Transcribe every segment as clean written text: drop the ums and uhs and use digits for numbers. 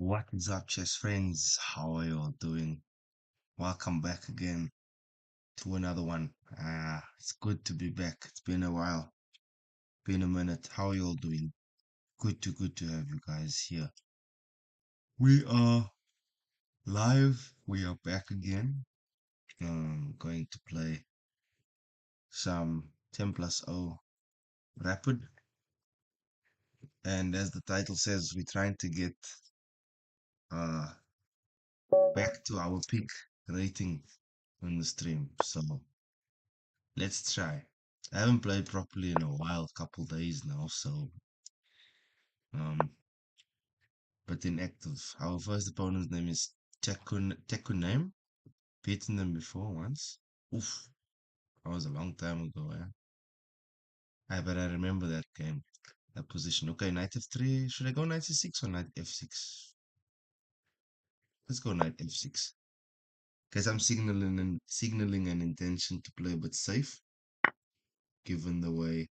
What is up, chess friends? How are you all doing? Welcome back again to another one. It's good to be back. It's been a while, been a minute. How are you all doing? Good to have you guys here. We are live. We are back again. Going to play some 10 plus O rapid, and as the title says, we're trying to get uh back to our peak rating on the stream. So let's try. I haven't played properly in a while, couple days now, so um but inactive. Our first opponent's name is Tekun beaten them before once. Oof, that was a long time ago, eh? But I remember that game. That position. Okay, knight f3. Should I go knight c6 or knight f6? Let's go knight f6. Because I'm signaling an intention to play a bit safe, given the way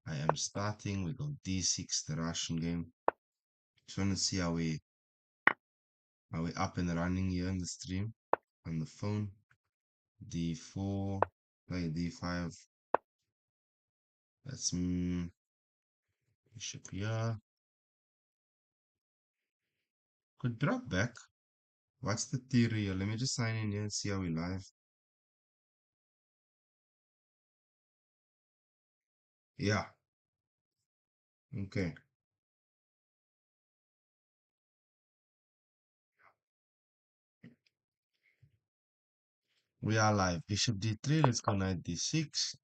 I am starting. We go d6, the Russian game. Just want to see how we up and running here in the stream on the phone. D4, play D5. That's bishop here. Could drop back. What's the theory here? Let me just sign in here and see how we live. Yeah, okay. We are live. Bishop D3, let's go knight D6.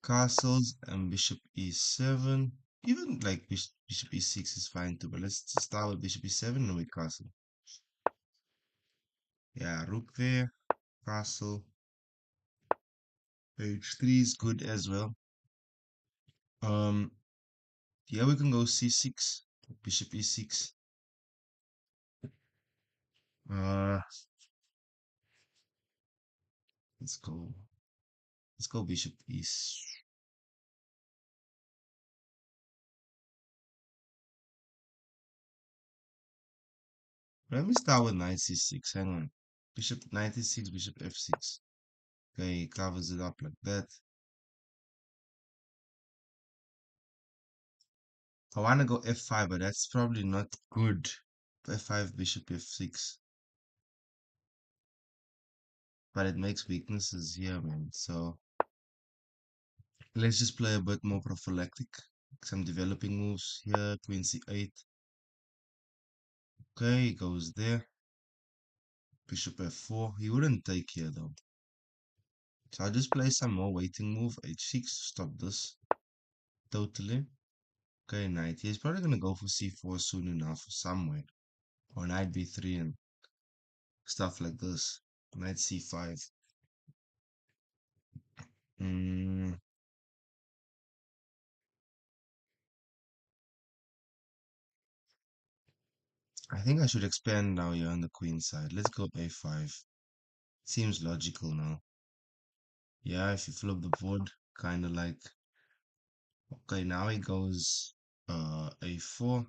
Castles and bishop E7. Even like bishop E6 is fine too, but let's start with bishop E7 and we castle. Yeah, rook there, castle. H3 is good as well. Yeah, we can go C6, bishop E6. Uh, let's go. Let's go bishop E. Let me start with knight C6. Hang on. Bishop knight E6, bishop F6. Okay, covers it up like that. I want to go F5, but that's probably not good. F5, bishop F6. But it makes weaknesses here, man. So let's just play a bit more prophylactic. Some developing moves here. Queen C8. Okay, goes there. Bishop F4. He wouldn't take here though. So I'll just play some more waiting move. H6 to stop this. Totally. Okay, knight. He's probably gonna go for C4 soon enough somewhere. Or knight B3 and stuff like this. Knight C5. Mm, I think I should expand now here on the queen side. Let's go A5. Seems logical now. Yeah, if you flip the board, kind of like. Okay, now he goes A4.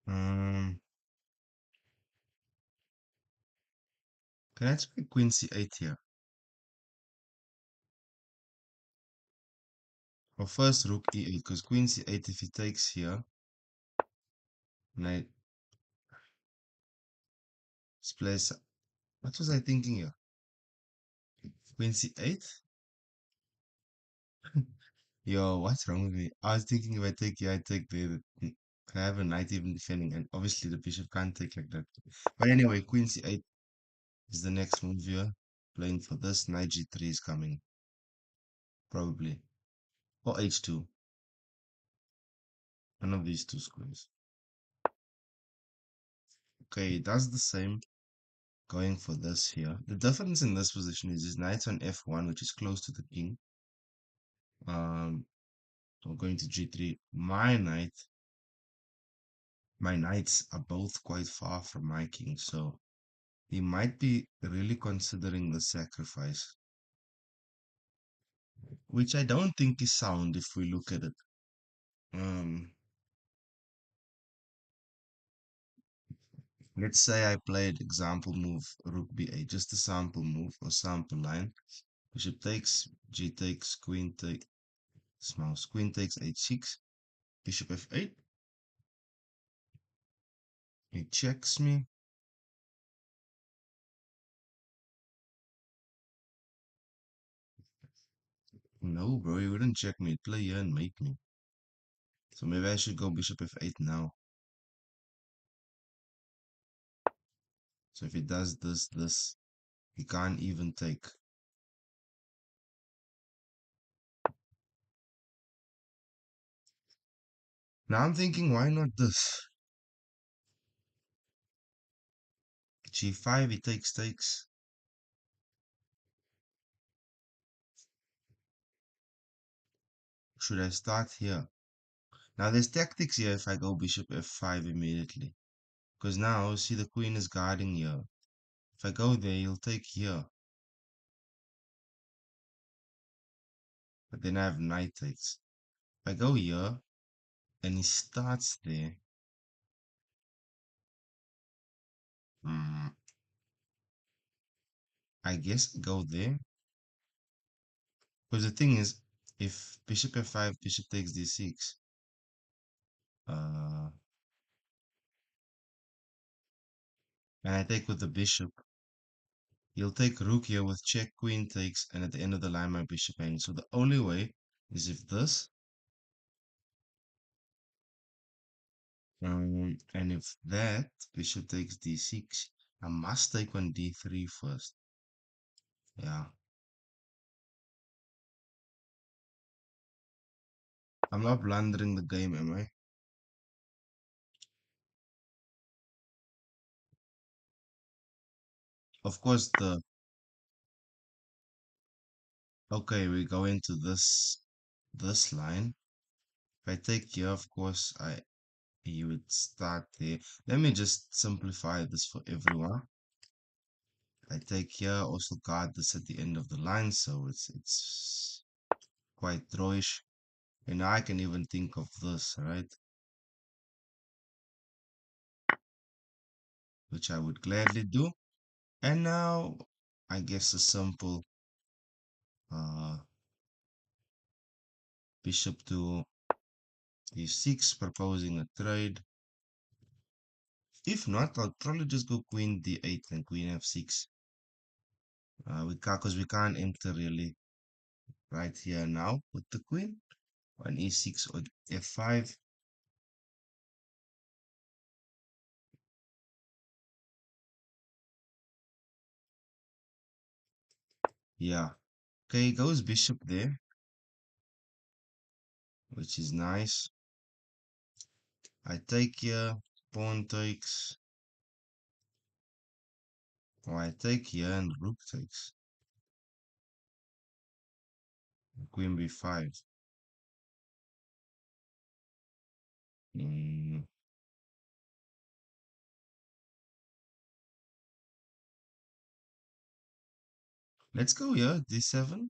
Um, can I try queen C8 here? Or first rook E8, because queen C8 if he takes here, knight place. What was I thinking here? Queen C8? Yo, what's wrong with me? I was thinking if I take here, I take there. I have a knight even defending, and obviously the bishop can't take like that. But anyway, queen C8 is the next move here. Playing for this. Knight G3 is coming. Probably. Or H2. One of these two squares. Okay, it does the same. Going for this here. The difference in this position is his knight's on F1, which is close to the king. So going to G3. My knights are both quite far from my king, so he might be really considering the sacrifice, which I don't think is sound if we look at it. Um, let's say I played example move rook b8, just a sample move or sample line. Bishop takes, g takes, queen takes, mouse, queen takes h6, bishop f8. He checks me. No, bro, he wouldn't check me. He'd play here and mate me. So maybe I should go bishop f8 now. So if he does this, he can't even take. Now I'm thinking, why not this? g5, he takes. Should I start here? Now there's tactics here if I go bishop f5 immediately. Because now, see, the queen is guarding here. If I go there, he'll take here. But then I have knight takes. If I go here, and he starts there. I guess go there. Because the thing is, if bishop f5, bishop takes d6, and I take with the bishop, he'll take rook here with check, queen takes, and at the end of the line, my bishop hangs. So the only way is if this, and if that, bishop takes d6, I must take on d3 first. Yeah. I'm not blundering the game, am I? Of course, okay, we go into this line. If I take here, of course, you would start there. Let me just simplify this for everyone. I take here, also guard this at the end of the line, so it's quite drawish. And now I can even think of this, right? Which I would gladly do. And now, I guess a simple uh, bishop to e6, proposing a trade. If not, I'll probably just go queen d8 and queen f6. Because we can't enter really right here now with the queen. On e6 or f5. Yeah. Okay, goes bishop there, which is nice. I take here, pawn takes, or I take here and rook takes. Queen b5. Mm. Let's go here, d7.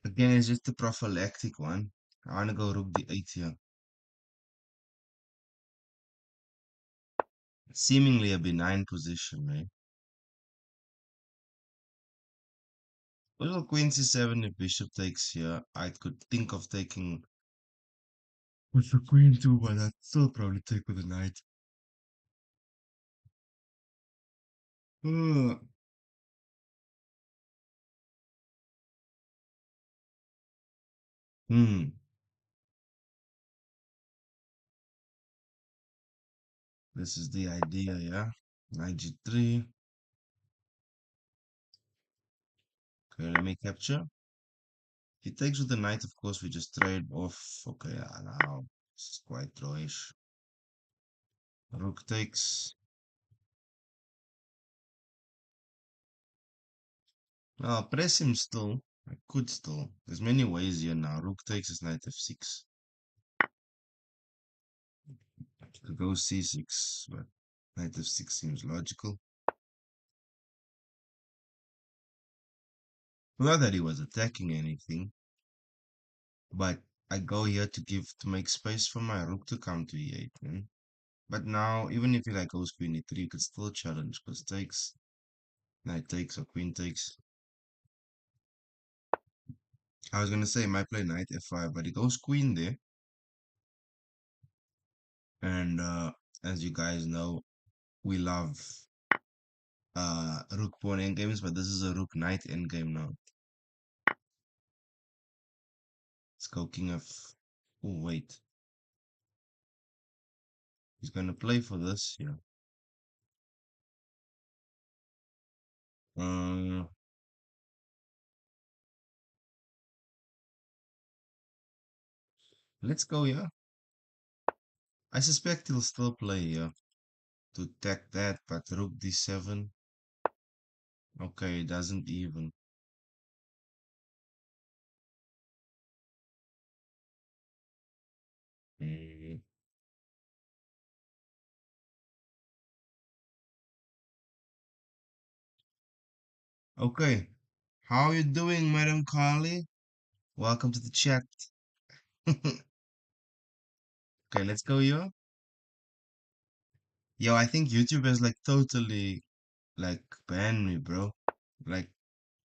Again, it's just a prophylactic one. I want to go rook d8 here. Seemingly a benign position, right? Well, queen c7 if bishop takes here. I could think of taking with the queen too, but I'd still probably take with the knight. Uh, hmm. This is the idea, yeah? Knight g3. Okay, let me capture. He takes with the knight, of course, we just trade off. Okay, now this is quite drawish. Rook takes. Press him still. I could still. There's many ways here now. Rook takes is knight f6. Could go c6, but knight f6 seems logical. Not that he was attacking anything, but I go here to make space for my rook to come to e8, man. But now, even if he like goes queen e3, you could still challenge because takes, knight takes or queen takes. I was gonna say might play knight f5, but he goes queen there. And as you guys know, we love rook pawn endgames, but this is a rook knight endgame now. Let's go king of. Oh wait, he's gonna play for this here. Uh, let's go here. I suspect he'll still play here to attack that, but rook d7. Okay, it doesn't even. Mm. Okay, how you doing, Madam Carly? Welcome to the chat. Okay, let's go here. Yo, I think YouTube has like totally like banned me, bro. Like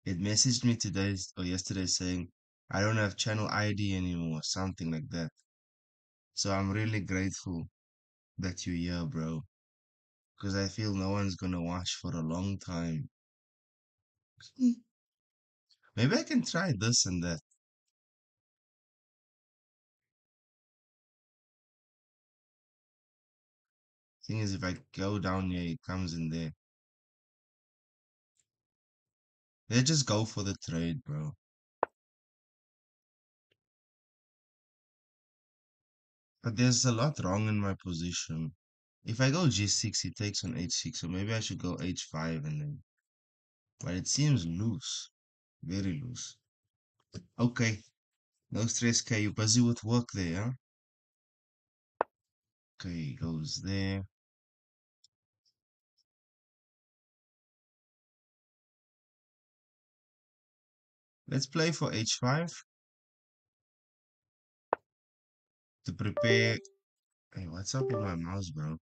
it messaged me today or yesterday saying I don't have channel ID anymore, something like that. So I'm really grateful that you're here, bro. Because I feel no one's gonna watch for a long time. Maybe I can try this and that. Thing is, if I go down here, it comes in there. They just go for the trade, bro. But there's a lot wrong in my position. If I go g6, he takes on h6, so maybe I should go h5 and then. But it seems loose. Very loose. Okay, no stress, K. You busy with work there, huh? Okay, goes there. Let's play for h5 to prepare. Hey, what's up with my mouse, bro?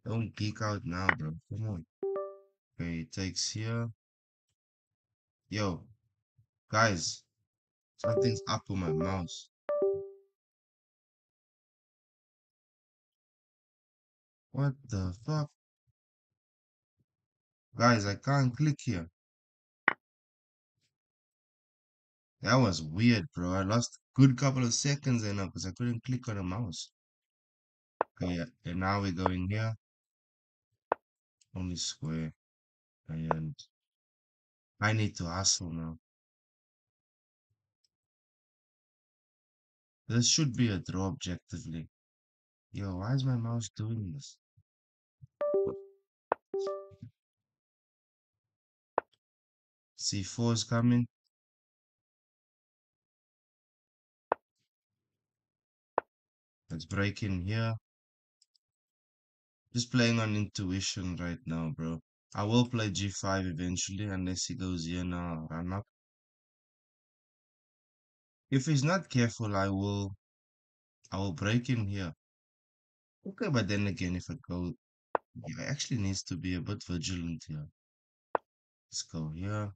Don't geek out now, bro. Come on. Okay, it takes here. Yo, guys, something's up with my mouse. What the fuck? Guys, I can't click here. That was weird, bro. I lost a good couple of seconds there now because I couldn't click on the mouse. Okay, yeah. And now we go in here. Only square. And I need to hustle now. This should be a draw objectively. Yo, why is my mouse doing this? C4 is coming. Let's break in here. Just playing on intuition right now, bro. I will play g5 eventually unless he goes here now. Run up. If he's not careful, I will break in here. Okay, but then again, if I go, he actually needs to be a bit vigilant here. Let's go here.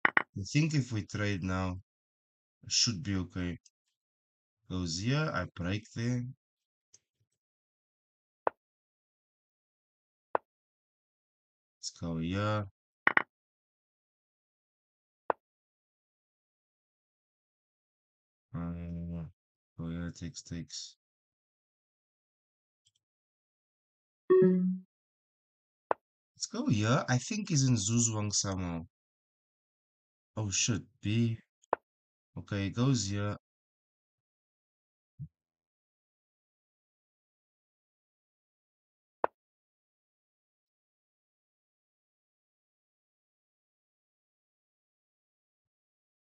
I think if we trade now, it should be okay. Goes here, I break there. Let's go here. Go here, takes. Let's go here. I think he's in Zuzwang somehow. Oh, should be. Okay, goes here.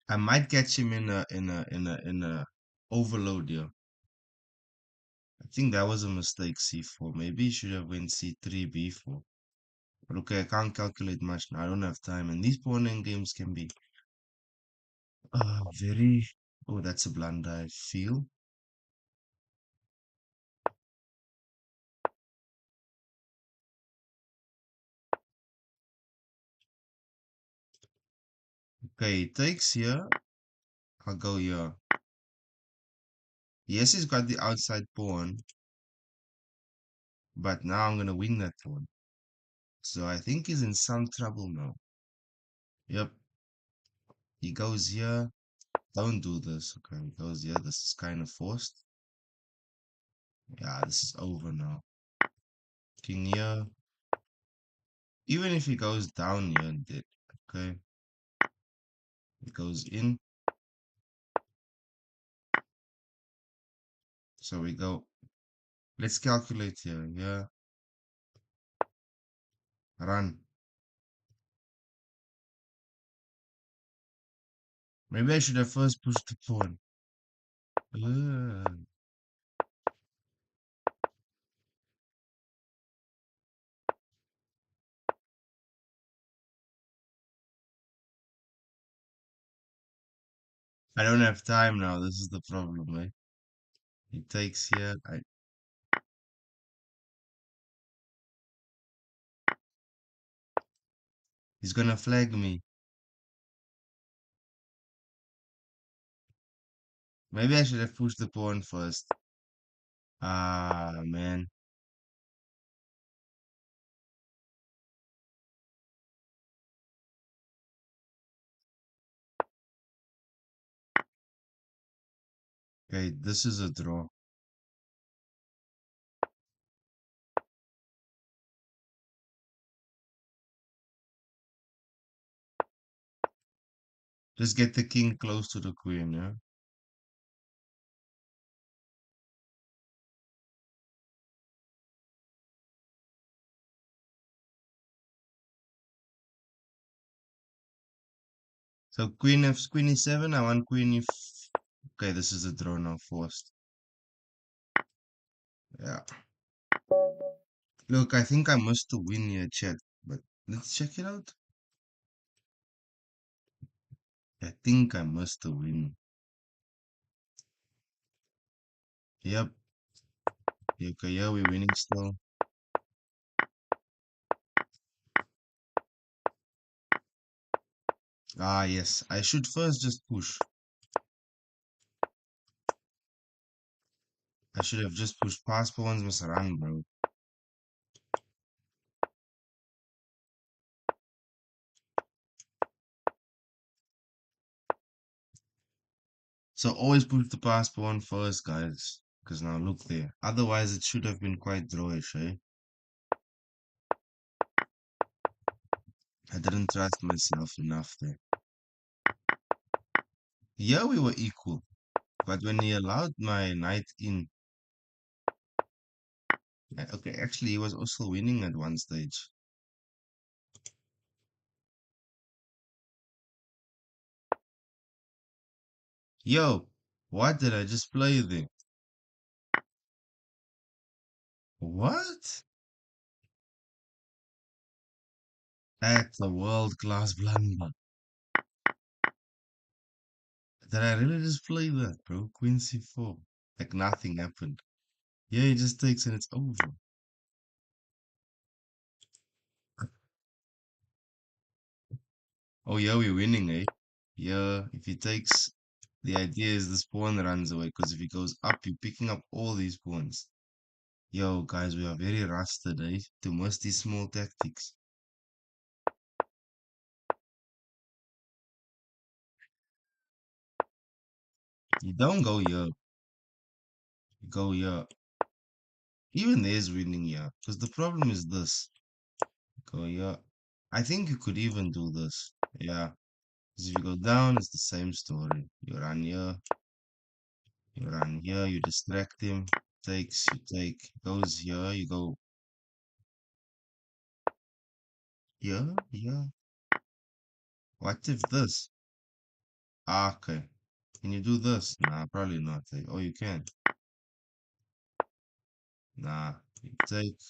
I might catch him in a overload here. I think that was a mistake, C4. Maybe he should have went C3, B4. But okay, I can't calculate much now. I don't have time. And these pawn end games can be very. Oh, that's a blunder, I feel. Okay, it takes here. I'll go here. Yes, he's got the outside pawn, but now I'm gonna win that pawn. So I think he's in some trouble now. Yep, he goes here. Don't do this. Okay, he goes here. This is kind of forced. Yeah, this is over now. King here. Even if he goes down here and did. Okay, he goes in. So we go. Let's calculate here. Yeah, run. Maybe I should have first pushed the pawn. Ugh. I don't have time now. This is the problem, eh? He takes here. He's gonna flag me. Maybe I should have pushed the pawn first. Ah, man. Okay, this is a draw. Just get the king close to the queen, yeah? So queen e7, I want queen e. Okay, this is a draw now, forced. Yeah. Look, I think I must to win here, chat. But let's check it out. I think I must to win. Yep. Okay, yeah, we're winning still. Ah, yes. I should first just push. I should have just pushed past pawns must run, bro. So always push the past pawn first, guys. Because now look there. Otherwise, it should have been quite drawish, eh? I didn't trust myself enough there. Yeah, we were equal. But when he allowed my knight in. Okay, actually, he was also winning at one stage. Yo, what did I just play there? What? That's a world-class blunder. Did I really just play that, bro? Queen c4. Like nothing happened. Yeah, he just takes and it's over. Oh yeah, we're winning, eh? Yeah, if he takes, the idea is this pawn runs away, because if he goes up, you're picking up all these pawns. Yo, guys, we are very rusted, eh? To miss these small tactics. You don't go here. You go here. Even there's winning here. Because the problem is this. Go here. I think you could even do this. Yeah. Because if you go down, it's the same story. You run here. You run here. You distract him. Takes, you take. Goes here. You go here. Here. What if this? Ah, okay. Can you do this? Nah, probably not. Eh? Oh, you can. Nah. You take.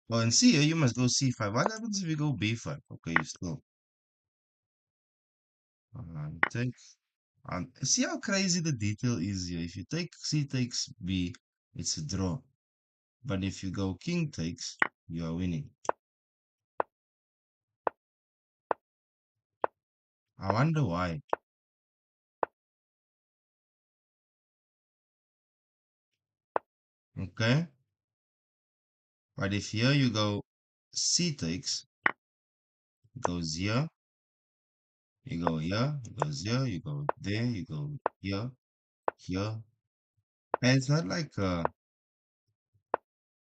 Well, in C, you must go C5. What happens if you go B5? Okay, you still. Take. See how crazy the detail is here. If you take C takes B, it's a draw. But if you go king takes, you are winning. I wonder why. Okay. But if here you go C takes, it goes here, you go here, it goes here, you go there, you go here, here. And it's not like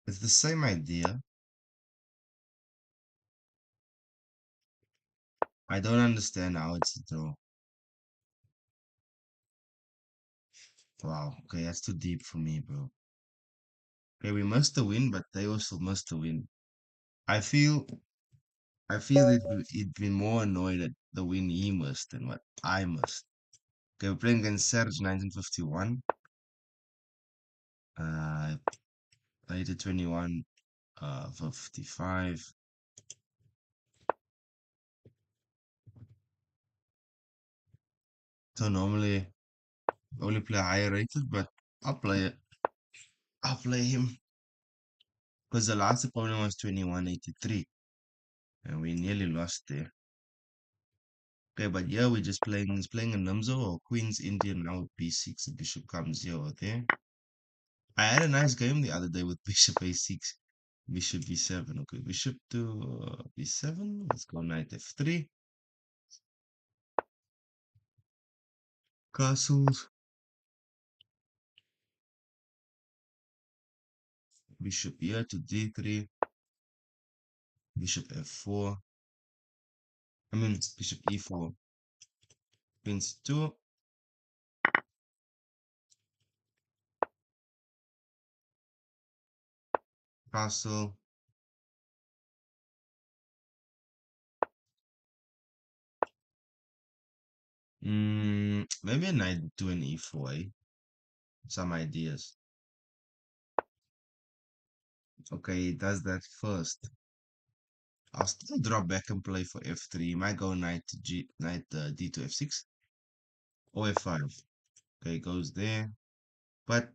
it's the same idea. I don't understand how it's a draw. Wow, okay, that's too deep for me, bro. Okay, we must have win, but they also must have win. I feel it'd be more annoyed at the win he must than what I must. Okay, we're playing against Serge 1951. 8021 55. So normally only play higher rated, but I'll play it. I'll play him because the last opponent was 2183 and we nearly lost there. Okay, but yeah, we're just playing. He's playing a Namzo or Queen's Indian now with B6. The bishop comes here or there. I had a nice game the other day with bishop A6, bishop B7. Okay, bishop to B7. Let's go knight F3. Castles. Bishop here to D3. Bishop F4. I mean, bishop E4. Queen C2. Castle. Maybe a knight to an E4, eh? Some ideas. Okay, he does that first. I'll still drop back and play for F3. Might go knight to knight D to F6 or F5. Okay, goes there. But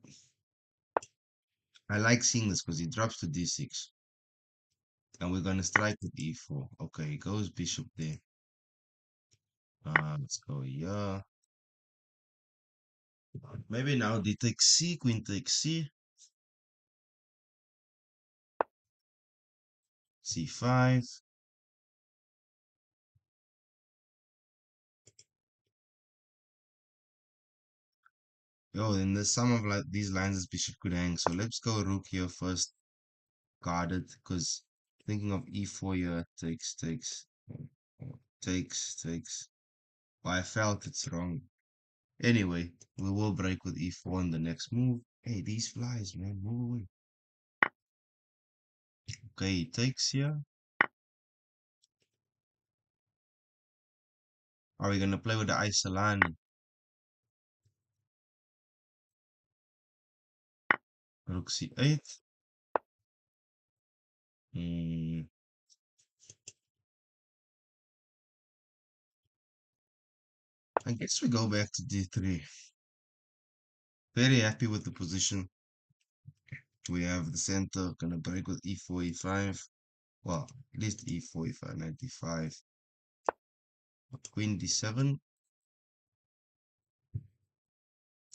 I like seeing this because he drops to D6. And we're gonna strike with E4. Okay, he goes bishop there. Let's go here. Maybe now D takes C, queen takes C. C5. Yo, then the sum of like these lines is bishop could hang. So let's go rook here first, guarded, because thinking of E4 here takes. Well, I felt it's wrong. Anyway, we will break with E4 in the next move. Hey, these flies, man, move away. Okay, he takes here. Are we gonna play with the Isolani? Rook C8. Hmm. I guess we go back to D3. Very happy with the position. We have the center gonna break with E4, E5. Well, at least E4, E5, 95. Queen D7.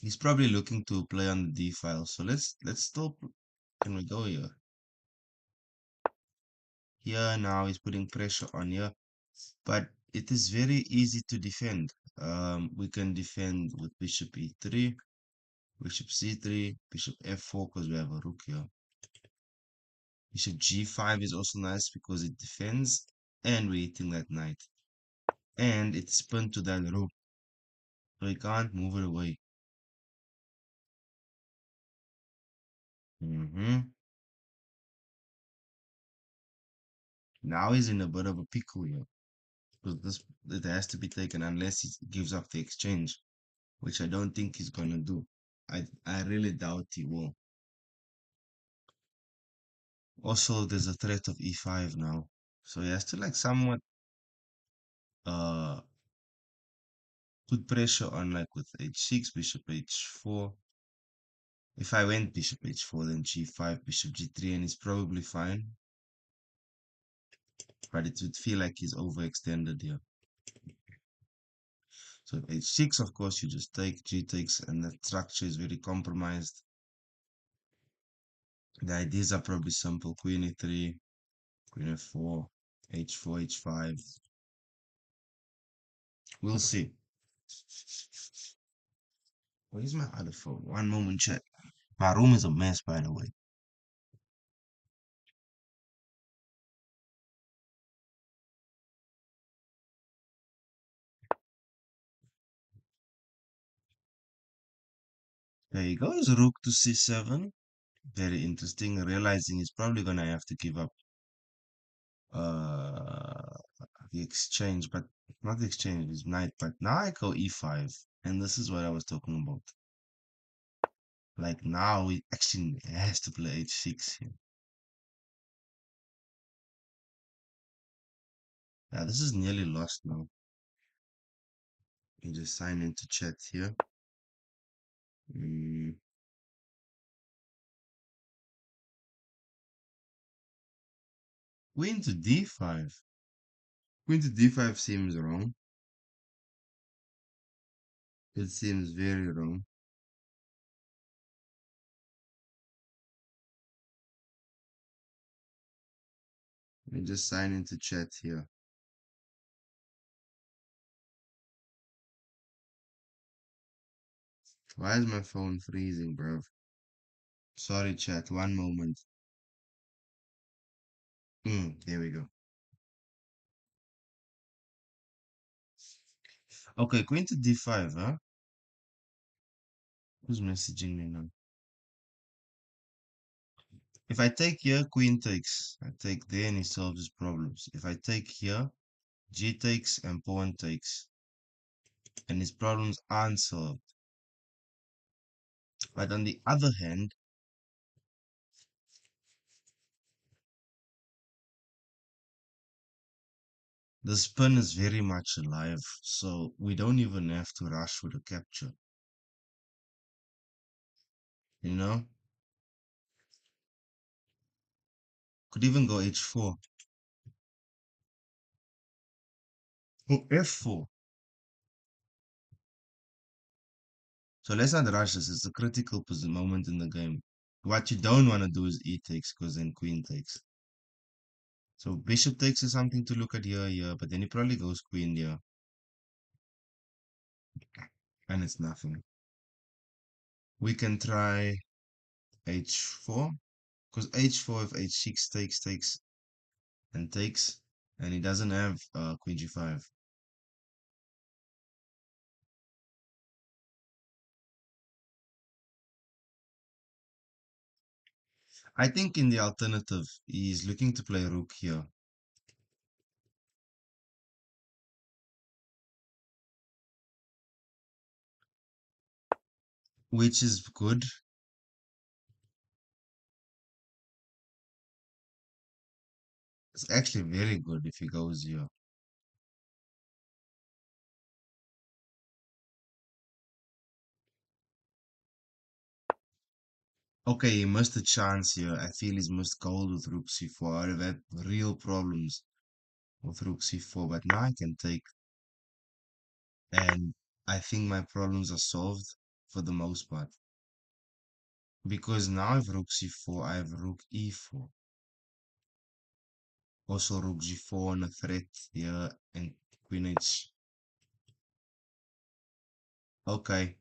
He's probably looking to play on the D file. So let's still. Can we go here? Here now he's putting pressure on here, but it is very easy to defend. We can defend with bishop E3, bishop C3, bishop F4 because we have a rook here. Bishop G5 is also nice because it defends and we're hitting that knight. And it's pinned to that rook, so he can't move it away. Now he's in a bit of a pickle here. Because this it has to be taken unless he gives up the exchange, which I don't think he's gonna do. I really doubt he will. Also, there's a threat of e5 now. So he has to like somewhat uh put pressure on like with h6, bishop h4. If I went bishop h4, then g5, bishop g3, and he's probably fine. But it would feel like he's overextended here. So if h6, of course, you just take, g takes, and the structure is very compromised. The ideas are probably simple. Queen e3, queen f4, h4, h5. We'll see. Where's my other phone? One moment, chat. My room is a mess, by the way. There you go. Is rook to c7. Very interesting. Realizing he's probably gonna have to give up uh the exchange, but not the exchange, is knight. But now I go e5, and this is what I was talking about. Like now he actually has to play h6 here. Yeah, this is nearly lost now. You just sign into chat here. Mm. Queen to d5. Queen to d5 seems wrong. It seems very wrong. You just sign into chat here. Why is my phone freezing, bro? Sorry, chat. One moment. There we go. Okay, queen to d5, huh? Who's messaging me now? If I take here, queen takes. I take there and he solves his problems. If I take here, g takes and pawn takes. And his problems aren't solved. But on the other hand, the spin is very much alive, so we don't even have to rush with the capture. You know? Could even go h4. Oh, f4. So let's not rush this. It's a critical moment in the game. What you don't want to do is e takes, because then queen takes. So bishop takes is something to look at here, but then he probably goes queen here. And it's nothing. We can try h4, because h4 if h6 takes, and takes, and he doesn't have queen g5. I think in the alternative, he's looking to play rook here. Which is good. It's actually very good if he goes here. Okay, he missed a chance here. I feel he's missed gold with rook c4. I would have had real problems with rook c4, but now I can take, and I think my problems are solved for the most part. Because now I have rook c4, I have rook e4. Also rook g4 on a threat here, and queen h. Okay,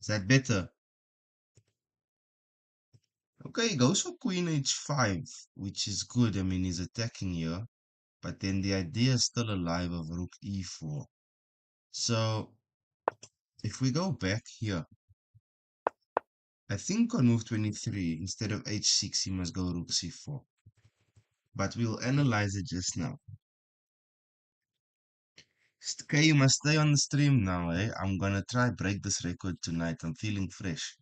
is that better? Okay, he goes for queen h5, which is good. I mean, he's attacking here. But then the idea is still alive of rook e4. So if we go back here, I think on move 23, instead of h6, he must go rook c4. But we'll analyze it just now. Okay, you must stay on the stream now, eh? I'm gonna try break this record tonight. I'm feeling fresh.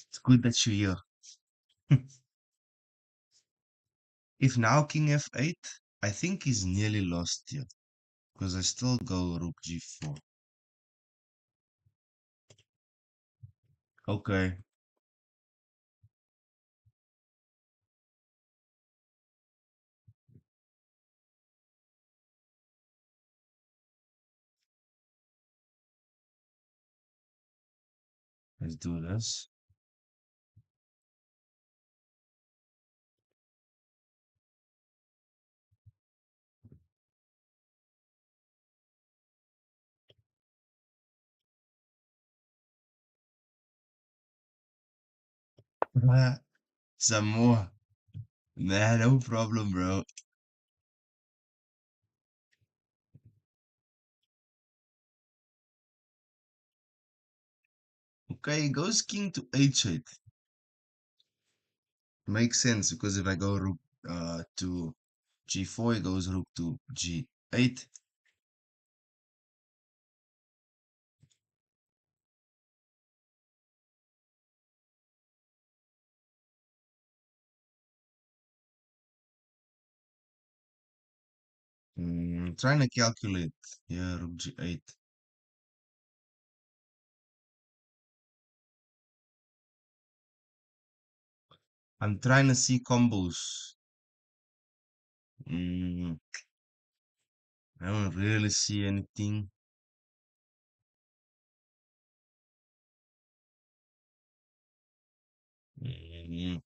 It's good that you're here. If now king f8, I think he's nearly lost here. Because I still go rook g4. Okay, let's do this. Some more. Nah, no problem, bro. Okay, goes king to h8. Makes sense because if I go rook to g4, it goes rook to g8. Trying to calculate. Yeah, rook g8. I'm trying to see combos. Mm, I don't really see anything. Mm,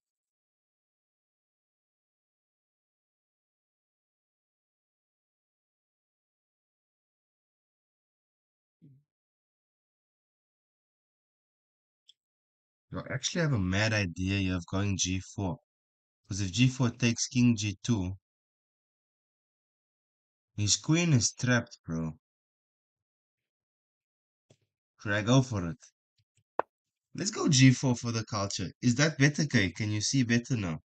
I actually have a mad idea here of going g4. Because if g4 takes king g2, his queen is trapped, bro. Should I go for it? Let's go g4 for the culture. Is that better, K? Can you see better now?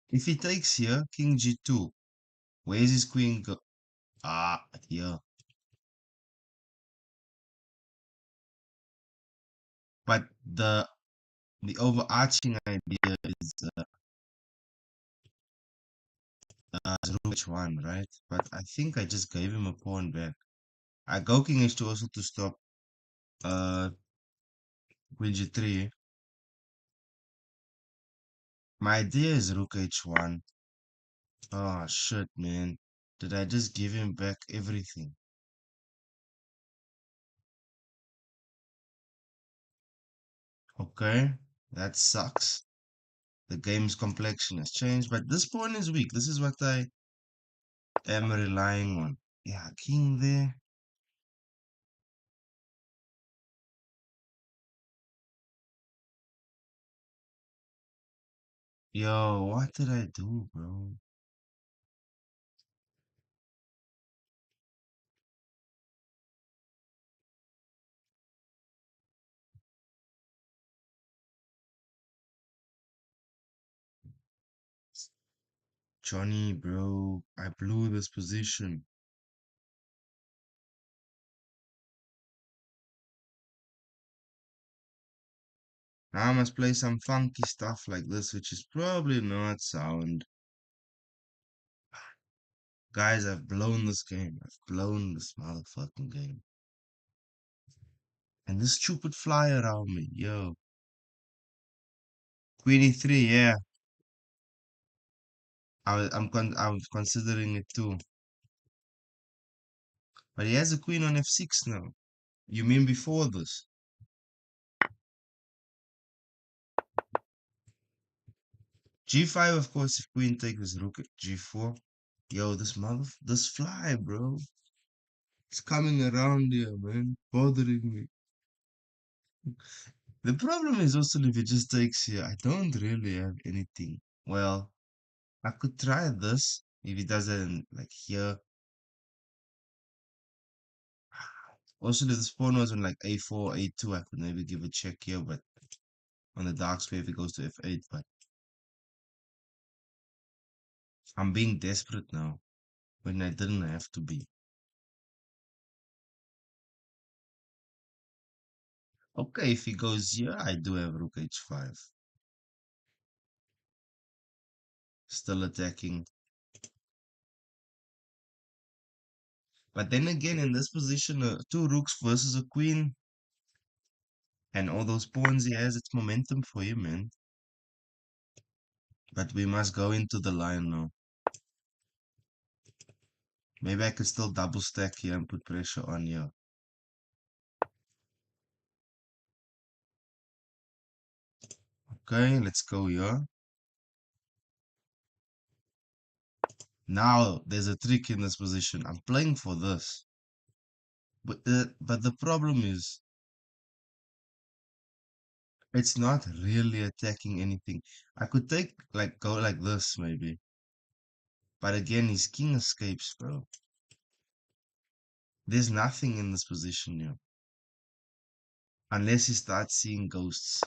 If he takes here, king g2, where's his queen go? Ah, here. But the overarching idea is rook h1, right? But I think I just gave him a pawn back. I go king h2 also to stop uh queen g3. My idea is rook h1. Oh shit, man. Did I just give him back everything? Okay, that sucks. The game's complexion has changed, but this pawn is weak. This is what I am relying on. Yeah, king there. Yo, what did I do, bro? Johnny, bro, I blew this position. Now I must play some funky stuff like this, which is probably not sound. Guys, I've blown this game. I've blown this motherfucking game. And this stupid fly around me, yo. Queen e3, yeah. I'm considering it too. But he has a queen on f6 now. You mean before this? G5, of course, if queen takes rook at g4. Yo, this fly, bro. It's coming around here, man. Bothering me. The problem is also if it just takes here, I don't really have anything. Well, I could try this if it doesn't like here. Also, if this pawn was on like a4, a2, I could maybe give a check here, but on the dark square if it goes to f8, but I'm being desperate now. when I didn't have to be. Okay, if he goes here, I do have rook h5. Still attacking. But then again, in this position, two rooks versus a queen and all those pawns he has, it's momentum for him, man. But we must go into the line now. Maybe I could still double stack here and put pressure on here. Okay, let's go here. Now, there's a trick in this position. I'm playing for this. But the problem is, it's not really attacking anything. I could take, like, go like this, maybe. But again, his king escapes, bro. There's nothing in this position here. Unless he starts seeing ghosts.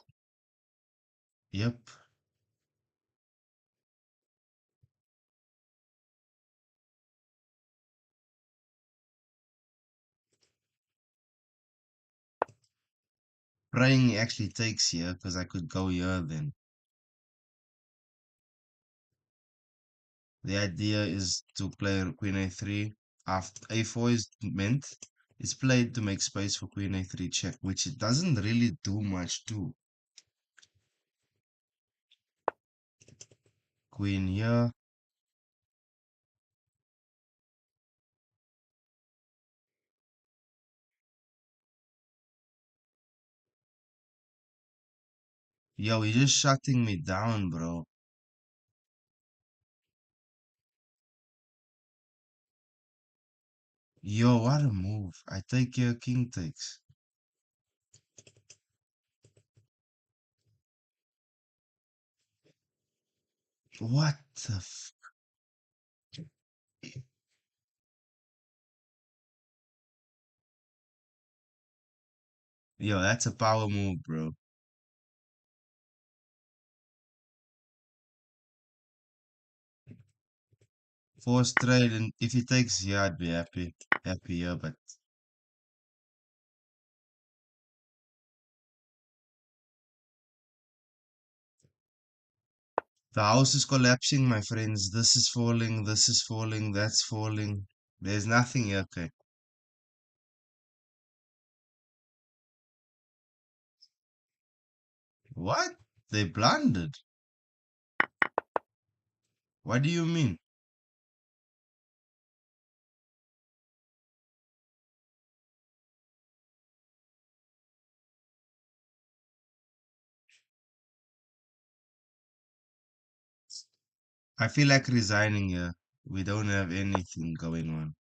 Yep. Praying he actually takes here, because I could go here then. The idea is to play queen a3. After a4 is meant, it's played to make space for queen a3 check, which it doesn't really do much too. Queen here. Yo, he's just shutting me down, bro. Yo, what a move. I take here, king takes. What the f... Yo, that's a power move, bro. Four straight, and if he takes here, I'd be happy. Happy here, but the house is collapsing, my friends. This is falling, that's falling. There's nothing here, okay. What? They blundered. What do you mean? I feel like resigning here. We don't have anything going on.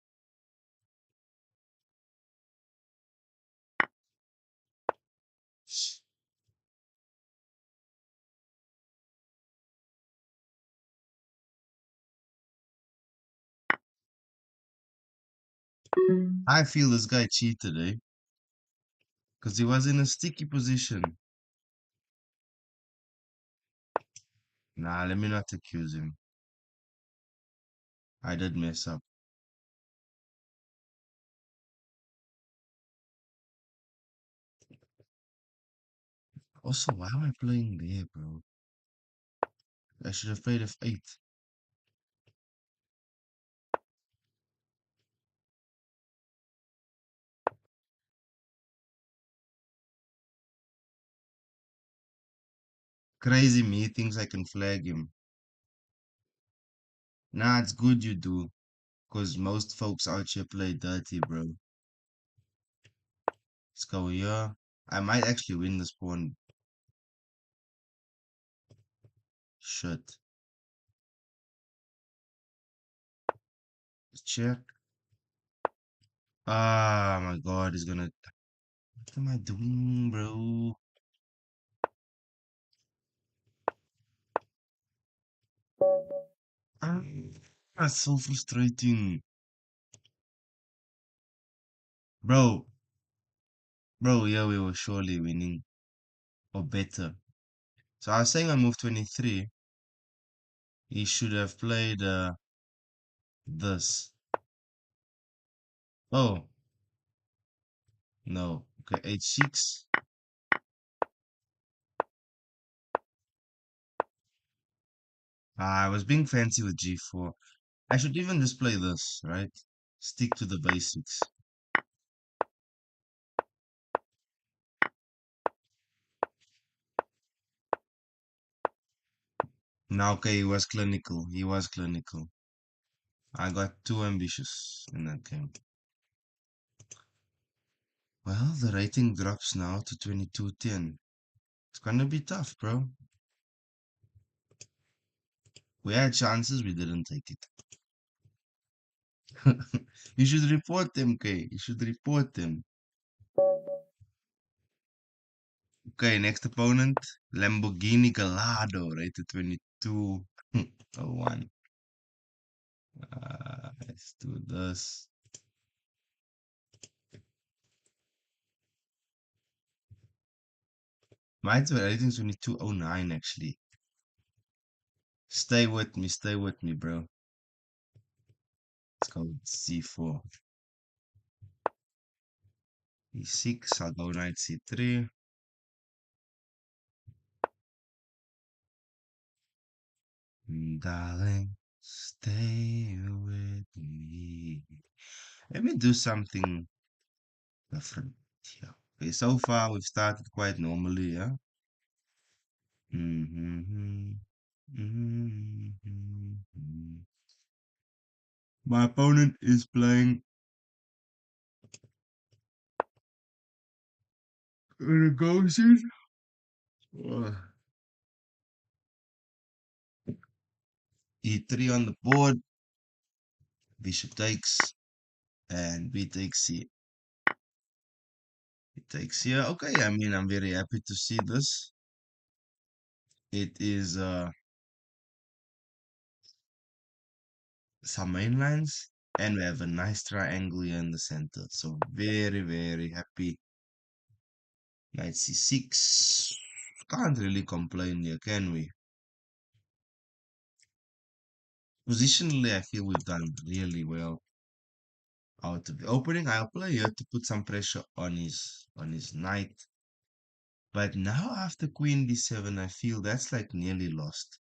I feel this guy cheated, eh? Because he was in a sticky position. Nah, let me not accuse him. I did mess up. Also, why am I playing there, bro? I should have played f8. Crazy me thinks I can flag him. Nah, it's good you do. Because most folks out here play dirty, bro. Let's go here. I might actually win this pawn. Shit. Let's check. Ah, my God, he's gonna... What am I doing, bro? Ah, that's so frustrating. Bro, yeah, we were surely winning. Or better. So I was saying on move 23, he should have played this. Oh, no. Okay, h6. I was being fancy with g4. I should even display this, right? Stick to the basics. Now, okay, he was clinical. He was clinical. I got too ambitious in that game. Well, the rating drops now to 2210. It's gonna be tough, bro. We had chances, we didn't take it. You should report them, Kay. You should report them. Okay, next opponent, Lamborghini Gallardo, rated 2201. Let's do this. Mine's rating 2209, actually. Stay with me, bro. Let's go with c4. e6, I'll go knight c3. Darling, stay with me. Let me do something different here. Okay, so far we've started quite normally, yeah? Mm-hmm. Mm-hmm. My opponent is playing negotiate. E3 on the board, bishop takes, and b takes c. It takes here. Okay, I mean, I'm very happy to see this. It is some main lines, and we have a nice triangle here in the center. So very, very happy. Knight c6. Can't really complain here, can we? Positionally, I feel we've done really well out of the opening. I'll play here to put some pressure on his knight. But now after queen d7, I feel that's like nearly lost.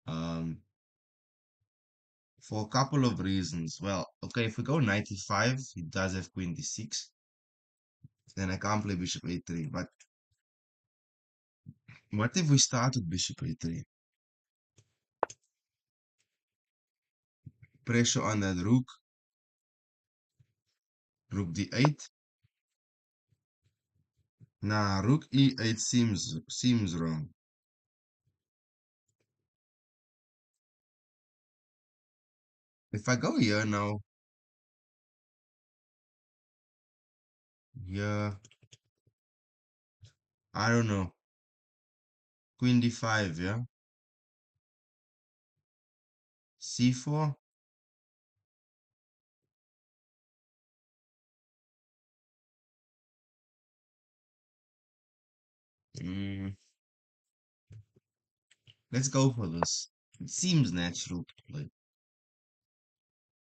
Um, for a couple of reasons. Well, okay, if we go knight e5, he does have queen d6. Then I can't play bishop a3. But what if we start with bishop a3? Pressure on that rook d8. Nah, rook e8 seems wrong. If I go here now, here, I don't know. Queen d5, yeah? c4. Mm, let's go for this. It seems natural to play.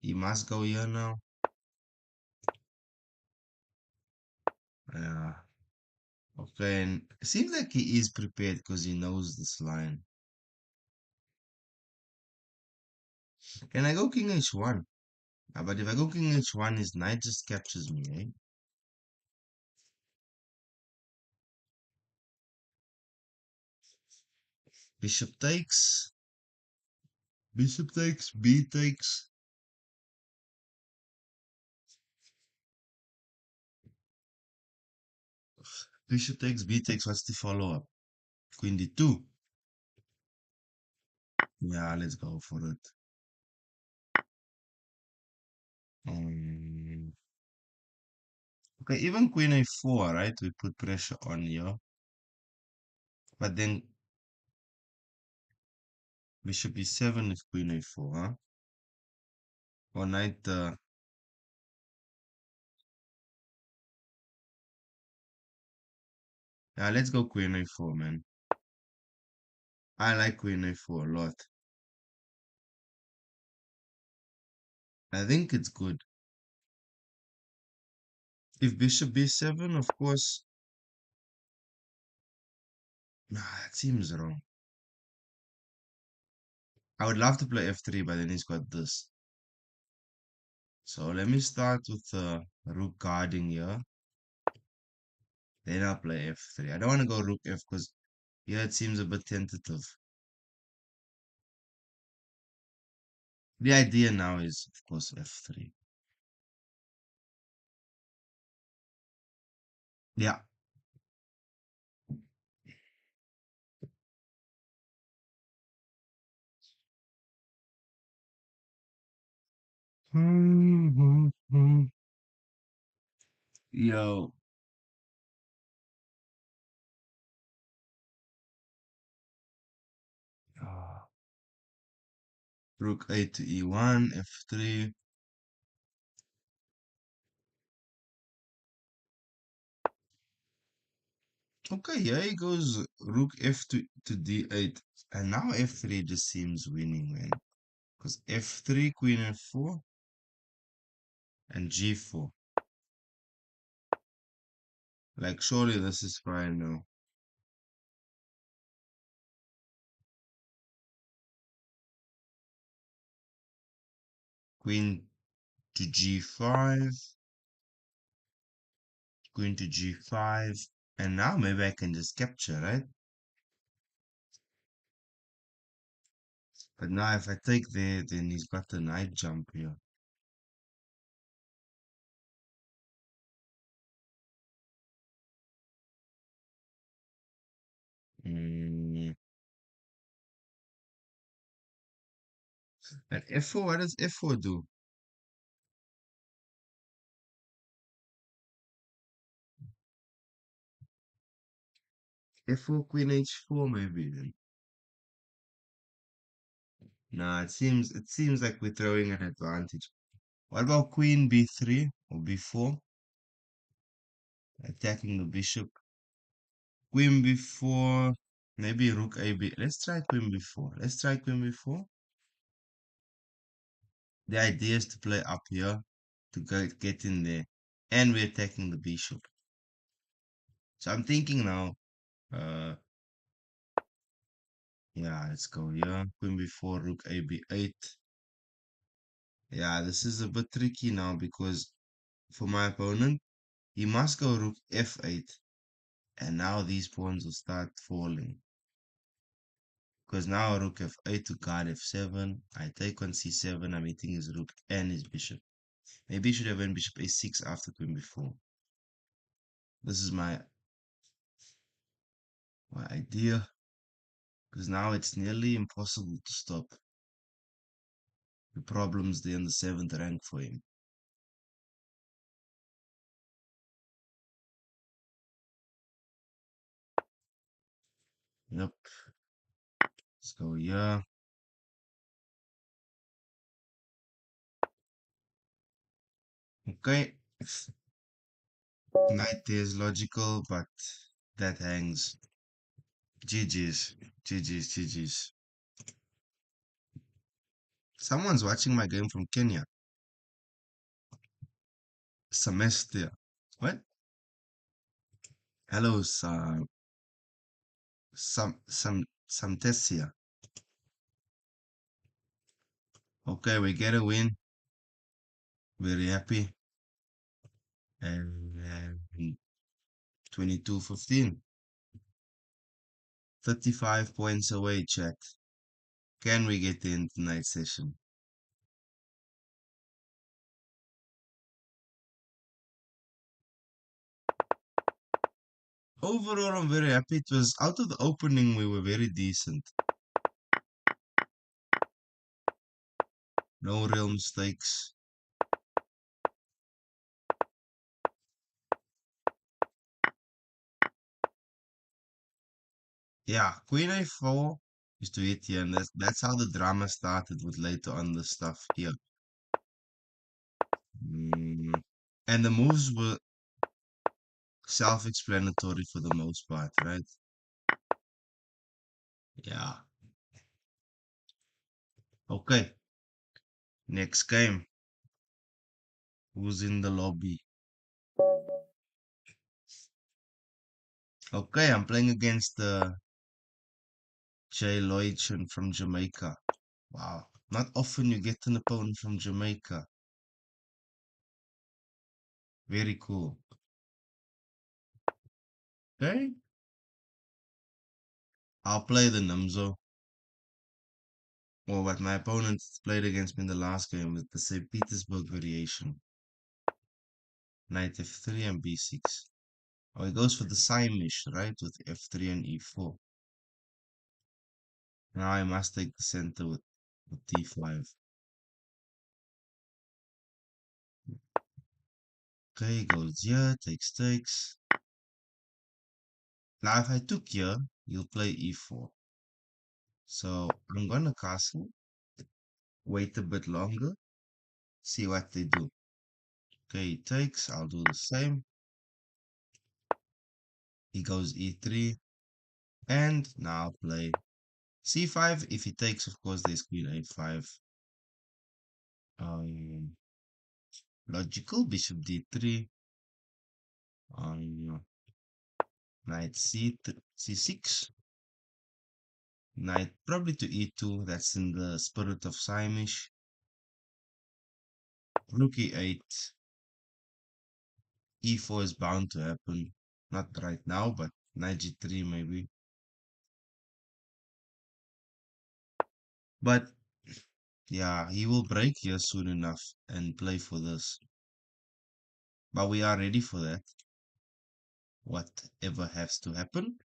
He must go here now. Yeah. Okay, and it seems like he is prepared because he knows this line. Can I go king h1? But if I go king h1, his knight just captures me, eh? Bishop takes. Bishop takes. B takes. Bishop takes. B takes. What's the follow-up? Queen d2. Yeah, let's go for it. Um, okay, even queen a4, right? We put pressure on here. But then bishop e7 is queen a4, huh? Or knight, yeah, let's go queen a4, man. I like queen a4 a lot. I think it's good. If bishop b7, of course. Nah, that seems wrong. I would love to play f3, but then he's got this. So let me start with the rook guarding here. Then I'll play f3. I don't want to go rook f because here it seems a bit tentative. The idea now is, of course, f3. Yeah. Yo. Ah. Rook a to e1, f3. Okay, here he goes rook f to d8. And now f3 just seems winning, man. Because f3, queen f4, and g4. Like, surely this is fine now. Queen to g5, queen to g5. And now maybe I can just capture, right? But now if I take there, then he's got the knight jump here. Mm. And f4, what does f4 do? F4, queen h4 maybe then. Nah, it seems like we're throwing an advantage. What about queen b3 or b4? Attacking the bishop. Queen b4, maybe rook ab. Let's try queen b4. Let's try queen b4. The idea is to play up here to get in there. And we're attacking the bishop. So I'm thinking now, uh, yeah, let's go here. Queen b4, rook ab8. Yeah, this is a bit tricky now because for my opponent, he must go rook f8. And now these pawns will start falling. Because now rook f8 to guard f7. I take on c7. I'm hitting his rook and his bishop. Maybe he should have went bishop a6 after queen b4. This is my idea. Because now it's nearly impossible to stop. The problem's there in the 7th rank for him. Yep. Let's go here. Okay. Knight there is logical, but that hangs. GG's. GG's. GG's. Someone's watching my game from Kenya. Semester. What? Hello, some Tessia. Okay, we get a win. Very happy. And 22-15. 35 points away, chat. Can we get in tonight's session? Overall, I'm very happy. It was out of the opening, we were very decent. No real mistakes. Yeah, Queen A4 is to hit here, and that's how the drama started with later on the stuff here. And the moves were self-explanatory for the most part, right? Yeah. Okay. Next game. Who's in the lobby? Okay, I'm playing against Jay Lloydson from Jamaica. Wow, not often you get an opponent from Jamaica. Very cool. Okay, I'll play the Namzo, or what my opponent played against me in the last game with the St. Petersburg variation. Knight f3 and b6. Oh, he goes for the Simish, right? With f3 and e4. Now I must take the center with d5. Okay, he goes here, takes. Now if I took here, he'll play e4. So I'm gonna castle, wait a bit longer, see what they do. Okay, he takes, I'll do the same. He goes e3, and now I'll play c5. If he takes, of course, there's queen a5. Um, Logical, bishop d3. Um, Knight c6. Knight probably to e2. That's in the spirit of Simish. Rook e8. e4 is bound to happen. Not right now, but knight g3 maybe. But yeah, he will break here soon enough and play for this. But we are ready for that. Whatever has to happen.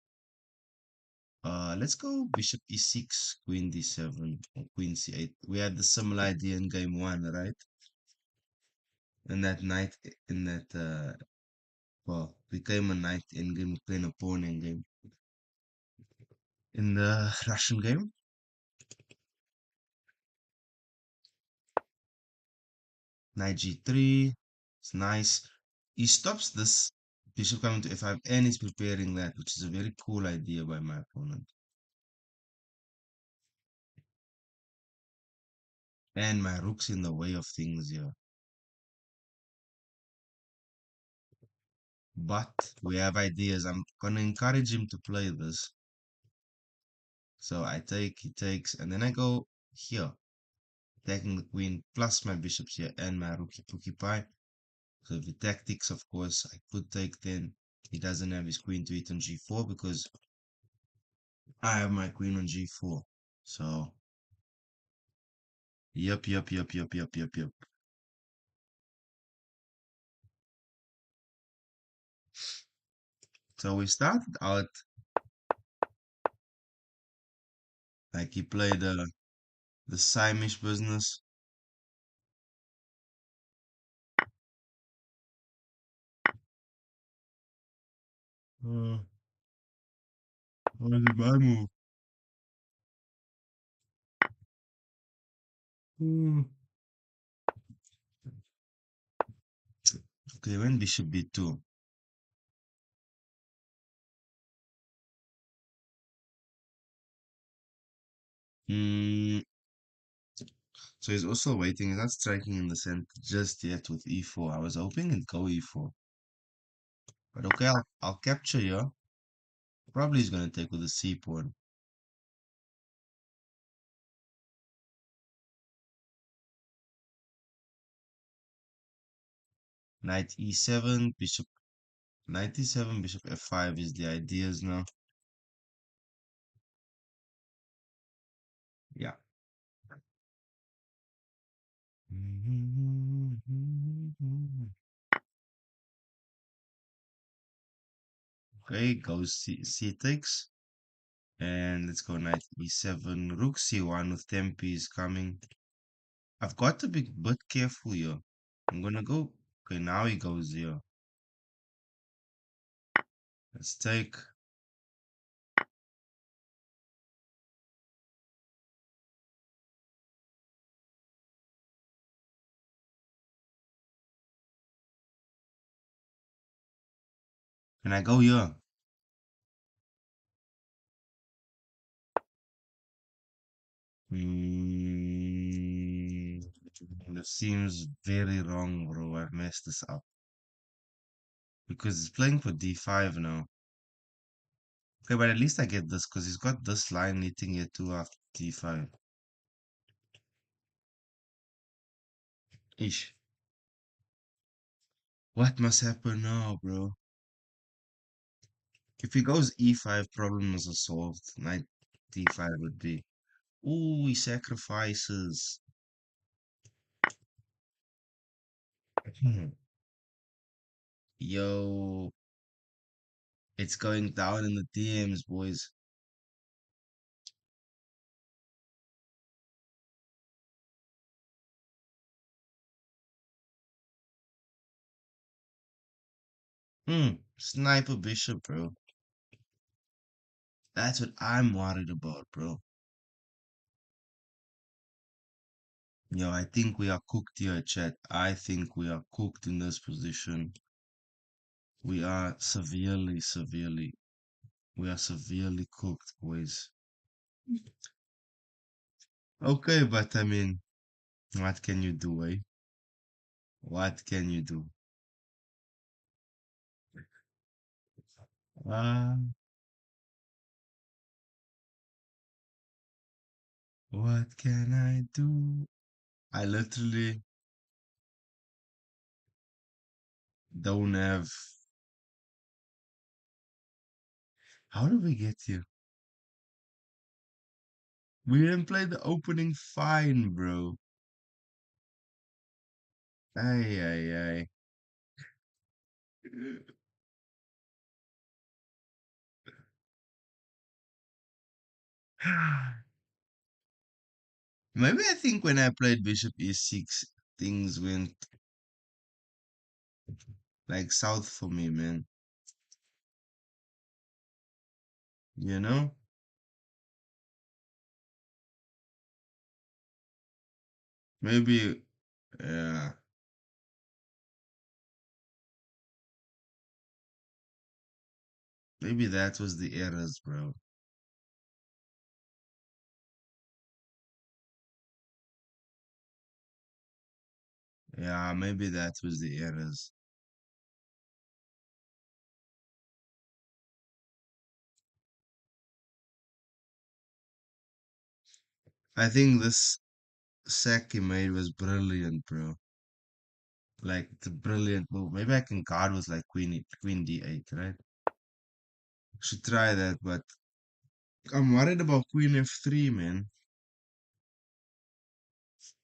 Let's go bishop e6, queen d7, or queen c8. We had the similar idea in game one, right? And that knight in that well, became a knight in game, playing a pawn in game. In the Russian game, knight g3. It's nice. He stops this bishop coming to f5 and he's preparing that, which is a very cool idea by my opponent. And my rook's in the way of things here. But we have ideas. I'm gonna encourage him to play this. So I take, he takes, and then I go here, taking the queen plus my bishops here and my rookie pookie pie. So the tactics, of course, I could take then. He doesn't have his queen to eat on g4 because I have my queen on g4. So, yep. So we started out like he played the Simish business. Uh, what is my move? Hmm. Okay, when bishop b2. Hmm. So he's also waiting. He's not striking in the center just yet with e4. I was hoping it'd go e4. But okay, I'll capture here. Probably he's gonna take with the c pawn. Knight e7, bishop knight e7, bishop f5 is the ideas now. Yeah. Okay, goes c takes. And let's go knight e7. Rook c1 with tempi is coming. I've got to be a bit careful here. I'm gonna go. Okay, now he goes here. Let's take. Can I go here? Hmm. That seems very wrong, bro. I've messed this up. Because it's playing for d5 now. Okay, but at least I get this because he's got this line leading here to after d5. Ish. What must happen now, bro? If he goes e5, problems are solved. Knight d5 would be. Ooh, he sacrifices. Hmm. Yo, it's going down in the DMs, boys. Sniper bishop, bro. That's what I'm worried about, bro. Yo, I think we are cooked here, chat. I think we are cooked in this position. We are we are severely cooked, boys. Okay, but I mean, what can you do, eh? What can you do? Ah, what can I do? I literally don't have. How did we get here? We didn't play the opening fine, bro. Ay, ay, ay. Maybe I think when I played Bishop E6, things went like south for me, man. You know? Maybe, yeah, maybe that was the errors, bro. Yeah, maybe that was the errors. I think this sack he made was brilliant, bro. Like, it's a brilliant move. Maybe I can guard with like queen d8, right? Should try that, but I'm worried about queen f3, man.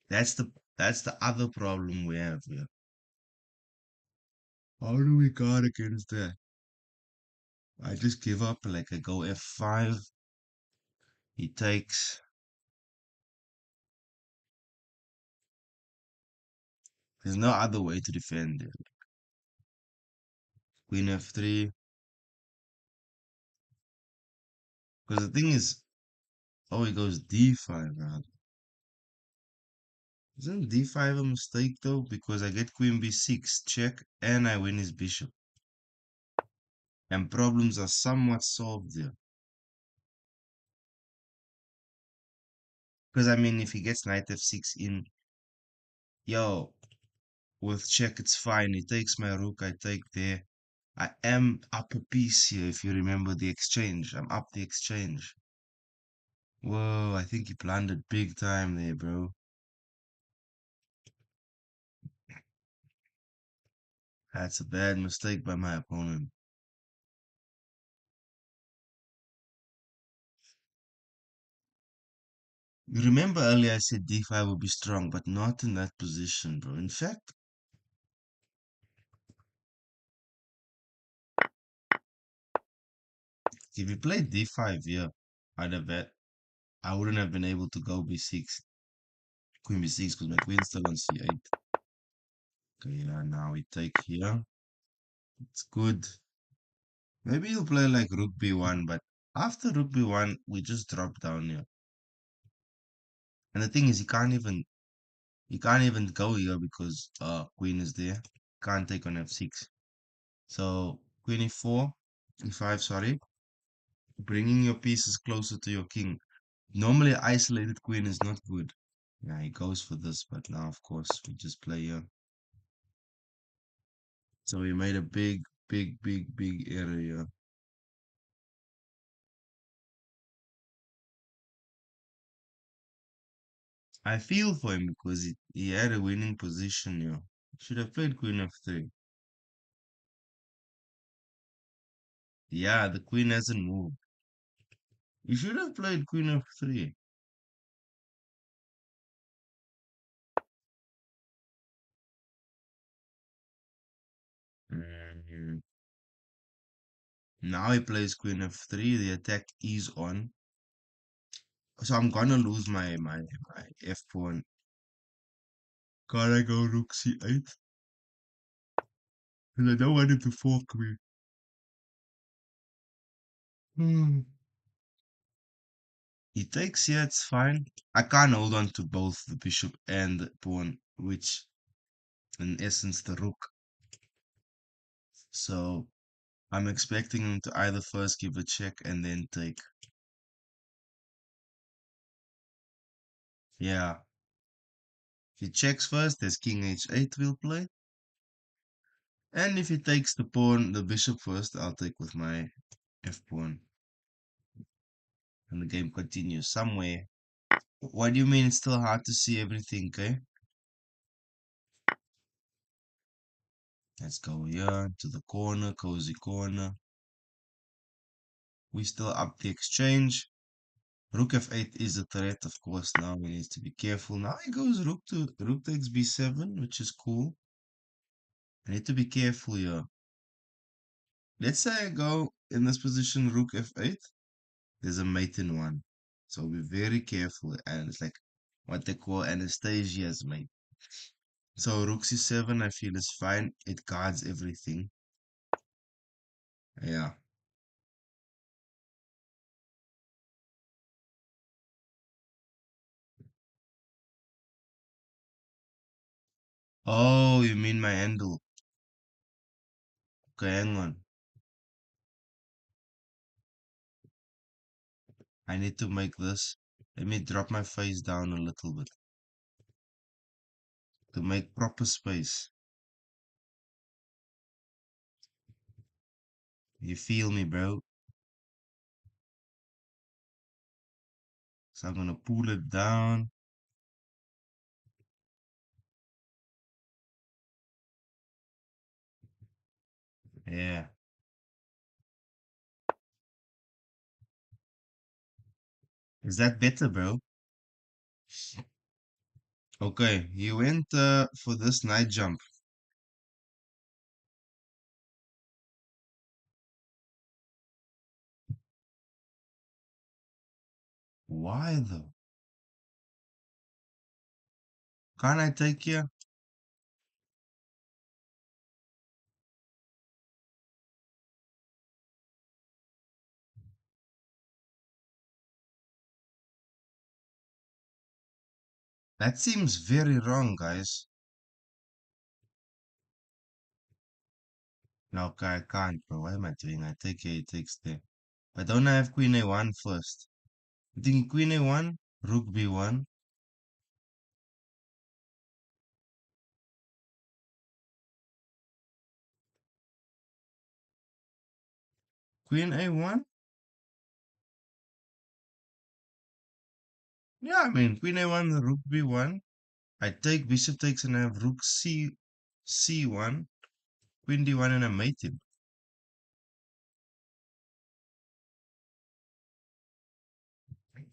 That's the other problem we have here. How do we guard against that? I just give up, like I go f5, he takes. There's no other way to defend it. Queen f3. Because the thing is, oh, he goes d5 now. Isn't d5 a mistake though? Because I get queen b6, check, and I win his bishop. And problems are somewhat solved there. Because I mean, if he gets knight f6 in, yo, with check, it's fine. He takes my rook, I take there. I am up a piece here, if you remember the exchange. I'm up the exchange. Whoa, I think he blundered big time there, bro. That's a bad mistake by my opponent. You remember earlier I said d5 would be strong, but not in that position, bro. In fact, if he played d5 here, I'd have bet I wouldn't have been able to go b6, queen b6, because my queen's still on c8. Okay, yeah, now we take here. It's good. Maybe he'll play like rook b1, but after rook b1, we just drop down here. And the thing is, he can't even go here because queen is there. Can't take on f6. So queen e4, e5, sorry. Bringing your pieces closer to your king. Normally, isolated queen is not good. Yeah, he goes for this, but now, of course, we just play here. So we made a big, big, big, big error here. I feel for him because he had a winning position here. Should have played queen f3. Yeah, the queen hasn't moved. You should have played queen f3. Mm. Now he plays queen f3. The attack is on. So I'm gonna lose my f pawn. Can I go rook c8? Because I don't want him to fork me. Hmm. He takes here, it's fine. I can't hold on to both the bishop and the pawn, which in essence the rook. So I'm expecting him to either first give a check and then take. Yeah. If he checks first, there's king h8 we'll play. And if he takes the pawn, the bishop first, I'll take with my f pawn. And the game continues somewhere. What do you mean it's still hard to see everything, okay? Let's go here to the corner, cozy corner. We still up the exchange. Rook f8 is a threat, of course. Now we need to be careful. Now he goes rook takes b7, which is cool. I need to be careful here. Let's say I go in this position, rook f8. There's a mate in one. So be very careful. And it's like what they call Anastasia's mate. So rook c7 I feel is fine. It guards everything. Yeah. Oh, you mean my handle. Okay, hang on. I need to make this. Let me drop my face down a little bit to make proper space. You feel me, bro? So I'm gonna pull it down. Yeah. Is that better, bro? Okay, you went for this night jump. Why though? Can't I take you? That seems very wrong, guys. No, okay, I can't, bro. What am I doing? I take here, he takes there. But don't I have queen a1 first? I'm thinking queen a1, rook b1, queen a1? Yeah, I mean, queen a1, rook b1. I take bishop takes and I have rook c1, queen d1 and I mate him.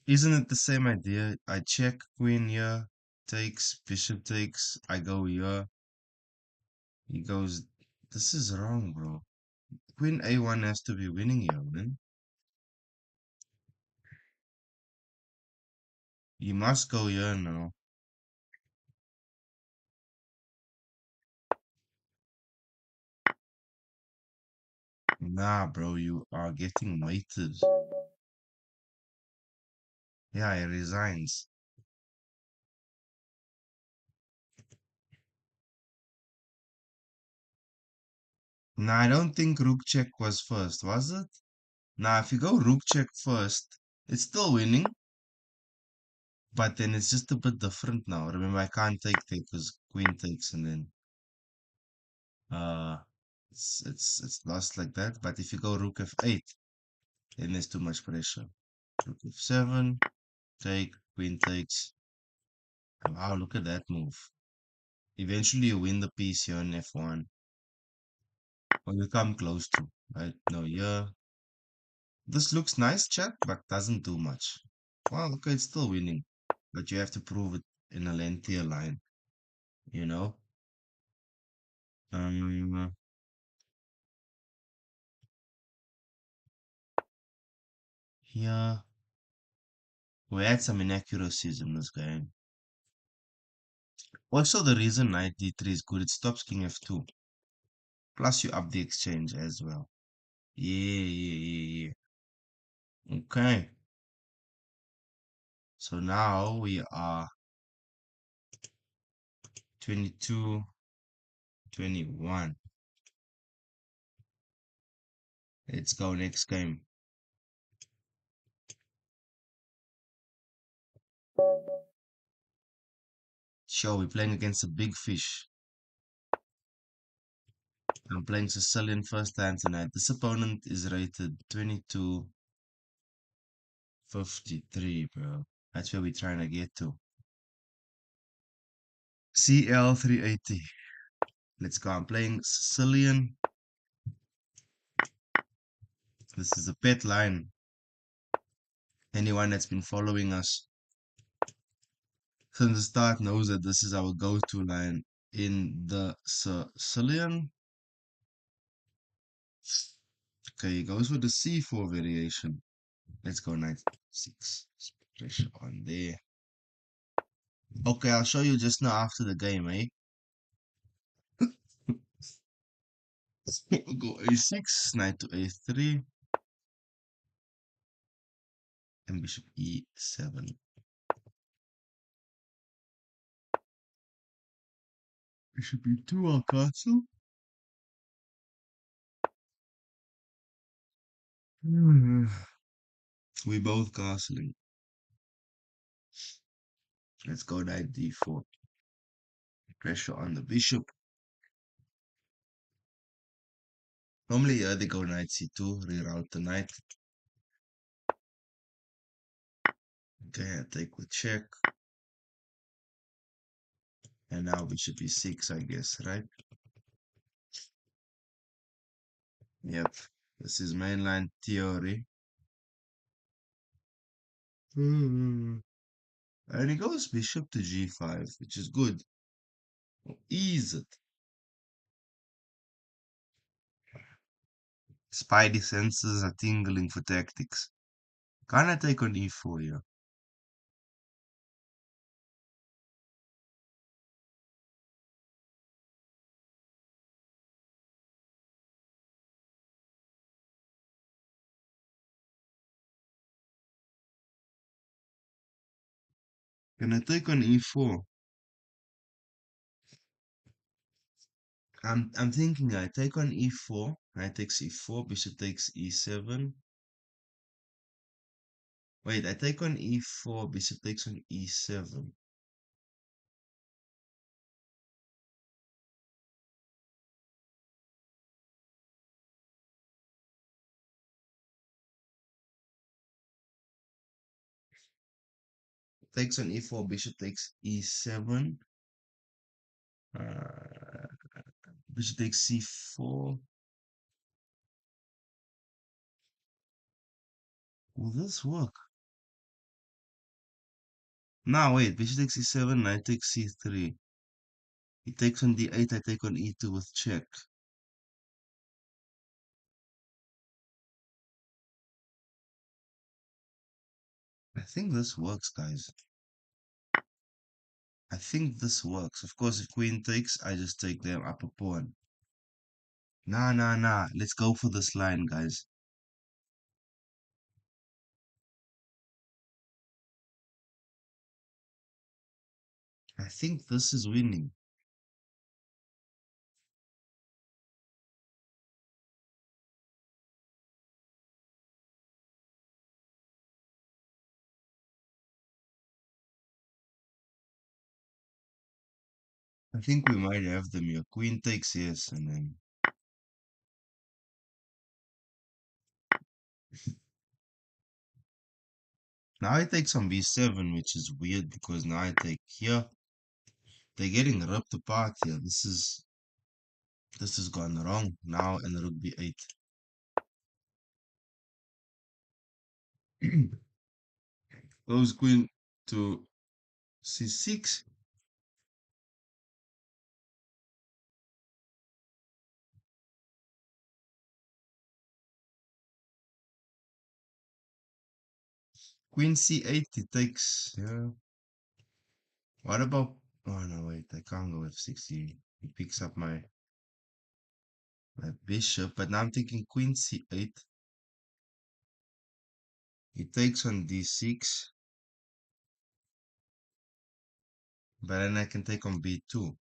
Isn't it the same idea? I check queen here, takes, bishop takes, I go here. He goes, this is wrong, bro. Queen a1 has to be winning here, man. You must go here now. Nah, bro, you are getting mated. Yeah, he resigns. Nah, I don't think rook check was first, was it? Nah, if you go rook check first, it's still winning, but then it's just a bit different now. Remember, I can't take because queen takes and then uh it's lost like that. But if you go rook f8, then there's too much pressure. Rook f7, take, queen takes. Wow, look at that move. Eventually you win the piece here on F1. Or you come close to, right? No, yeah. This looks nice, chat, but doesn't do much. Well, okay, it's still winning. But you have to prove it in a lengthier line, you know? Um, Here, we had some inaccuracies in this game. Also, the reason knight d3 is good, it stops king f2. Plus, you up the exchange as well. Yeah. Okay. So now we are 22, 21. Let's go next game. Sure, we're playing against a big fish. I'm playing Sicilian first time tonight. This opponent is rated 2253, bro. That's where we're trying to get to. CL 380. Let's go. I'm playing Sicilian. This is a pet line. Anyone that's been following us since the start knows that this is our go-to line in the Sicilian. Okay, he goes with the C4 variation. Let's go knight 6. Pressure on there. Okay, I'll show you just now after the game, eh? Go a6, knight to a3, and bishop e7. Bishop e2, our castle. We both castling. Let's go knight d4. Pressure on the bishop. Normally, they go knight c2, reroute the knight. Okay, I take with check. And now bishop e6, I guess, right? Yep. This is mainline theory. And he goes bishop to g5, which is good. Easy. Spidey senses are tingling for tactics. Can I take on e4 here? Can I take on e4? I'm thinking I take on e4, knight takes e4, bishop takes e7. Wait, I take on e4, bishop takes on e7. Takes on e4, bishop takes e7. Uh, Bishop takes c4. Will this work? Now wait, bishop takes e7, knight takes c3. He takes on d8, I take on e2 with check. I think this works, guys. I think this works. Of course, if queen takes, I just take their upper pawn. Nah. Let's go for this line, guys. I think this is winning. I think we might have them here. Queen takes, yes, and then Now I take some b7, which is weird because now I take here. They're getting ripped apart here. This has gone wrong now, and rook b8. Goes queen to c6. Queen c8, he takes. Yeah. What about? Oh no, wait. I can't go f6. He picks up my bishop. But now I'm thinking queen c8. He takes on d6. But then I can take on b2.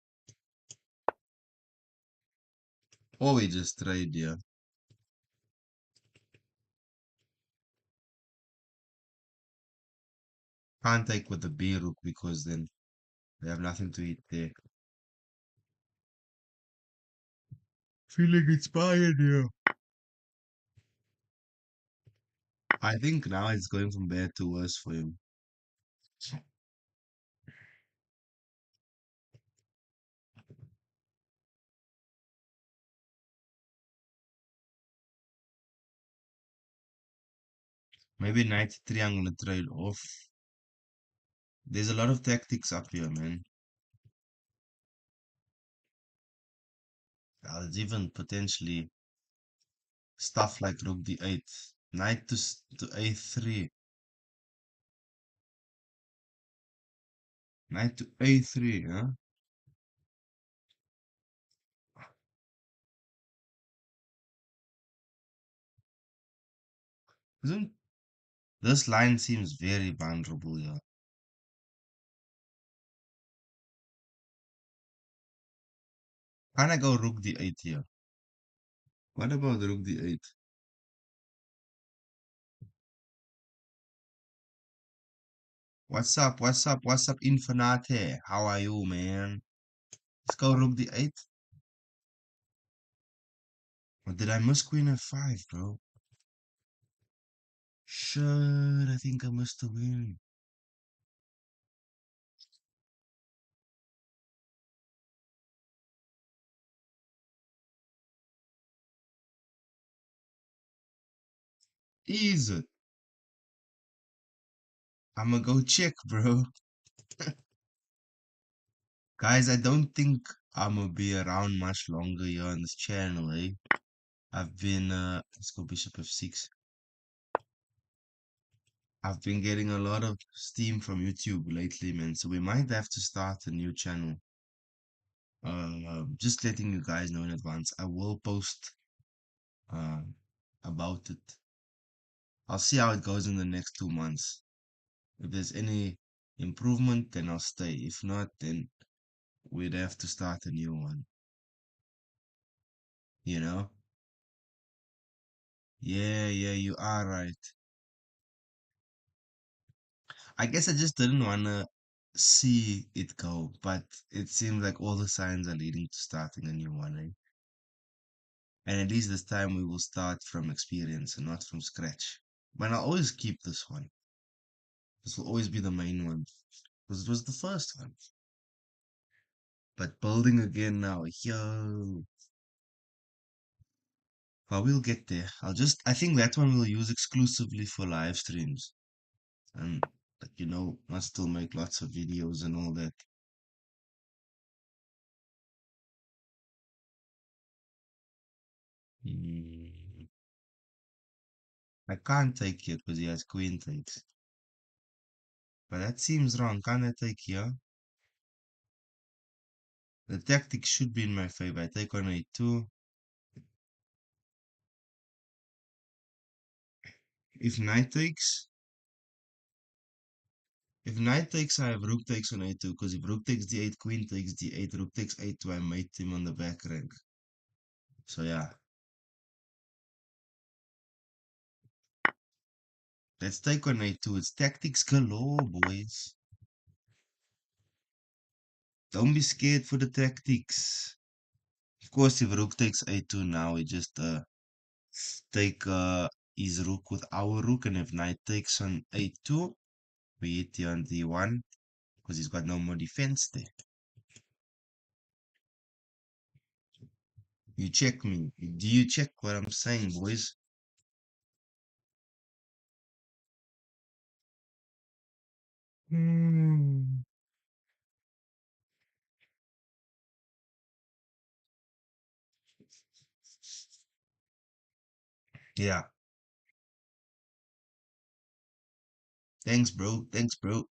Or we just trade here. Can't take with the b rook because then they have nothing to eat there. Feeling inspired here. I think now it's going from bad to worse for him. Maybe knight 3 I'm gonna trade off. There's a lot of tactics up here, man. There's even potentially stuff like rook d8. Knight to a3. Knight to a3, huh? Isn't this line seems very vulnerable here. Can I go rook d8 here? What about rook d8? What's up? What's up? What's up, Infinite? How are you, man? Let's go rook d8. Or did I miss queen f5, bro? Shit, I think I missed the win. Easy. I'ma go check, bro. Guys, I don't think I'ma be around much longer here on this channel, eh? I've been, let's go bishop f6. I've been getting a lot of steam from YouTube lately, man. So we might have to start a new channel. Just letting you guys know in advance. I will post uh, about it. I'll see how it goes in the next 2 months. If there's any improvement, then I'll stay. If not, then we'd have to start a new one. You know? Yeah, yeah, you are right. I guess I just didn't wanna see it go, but it seems like all the signs are leading to starting a new one, eh? And at least this time we will start from experience and not from scratch. But I'll always keep this one. This will always be the main one. Because it was the first one. But building again now, yo. But we'll get there. I think that one we'll use exclusively for live streams. And, like, must still make lots of videos and all that. Mm, I can't take it because he has queen takes. But that seems wrong. Can't I take here? The tactic should be in my favor. I take on a2. If knight takes, I have rook takes on a2. Because if rook takes d8, queen takes d8, rook takes a2, I mate him on the back rank. So yeah. Let's take on a2. It's tactics galore, boys. Don't be scared for the tactics. Of course, if rook takes a2 now, we just take his rook with our rook. And if knight takes on a2, We hit here on D1 because he's got no more defense there. You check me. Do you check what I'm saying, boys? Hmm. Yeah. Thanks, bro. Thanks, bro.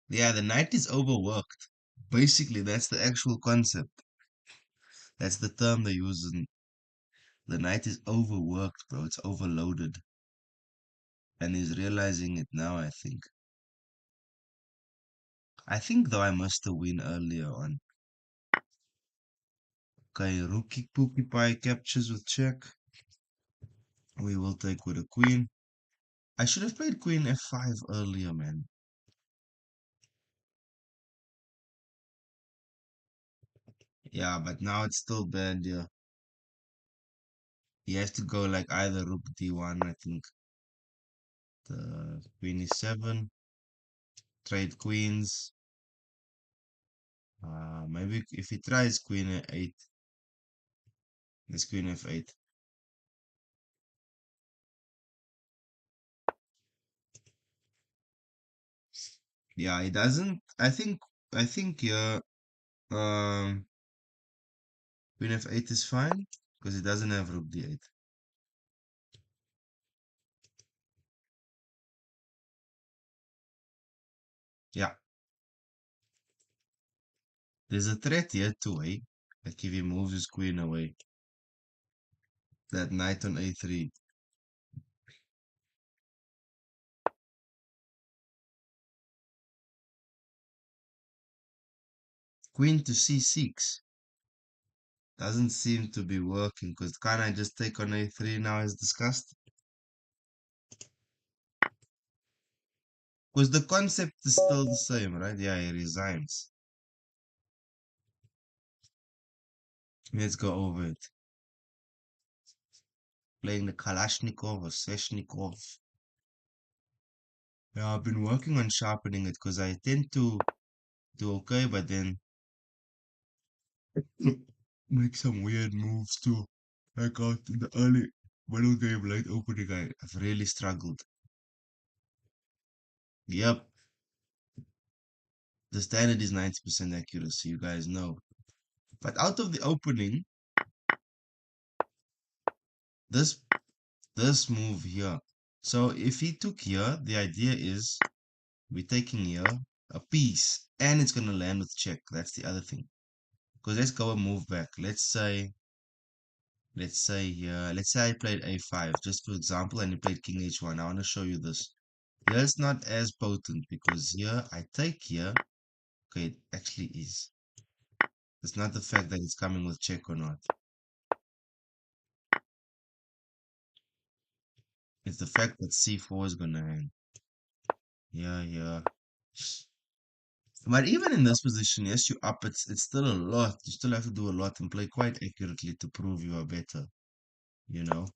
Yeah, the knight is overworked. Basically, that's the actual concept. That's the term they use. And the knight is overworked, bro. It's overloaded. And he's realizing it now, I think. I think, though, I must have win earlier on. Okay, rookie pookie pie captures with check. We will take with a queen. I should have played queen f5 earlier, man. Yeah, but now it's still bad, yeah. He has to go like either rook d1, I think. The queen is 7. Trade queens. Maybe if he tries queen a8, let's queen f8. Yeah, he doesn't. I think yeah. Queen f8 is fine because he doesn't have rook d8. Yeah, there's a threat here too, eh? Like if he moves his queen away, that knight on a3. Queen to c6 doesn't seem to be working because can't I just take on a3 now as discussed? Because the concept is still the same, right? Yeah, he resigns. Let's go over it. Playing the Kalashnikov or Sveshnikov. Yeah, I've been working on sharpening it because I tend to do okay, but then make some weird moves too. Like out in the early middle game, late opening, I've really struggled. Yep, the standard is 90% accuracy, you guys know. But out of the opening, this this move here. So if he took here, the idea is we're taking here a piece, and it's gonna land with check. That's the other thing. Because let's go and move back. Let's say here, let's say I played a5, just for example, and you played king h1. I want to show you this. Here it's not as potent because here I take here. Okay, it actually is. It's not the fact that it's coming with check or not. It's the fact that c4 is gonna hang. Yeah, yeah. But even in this position, yes, you up, it's still a lot. You still have to do a lot and play quite accurately to prove you are better, you know?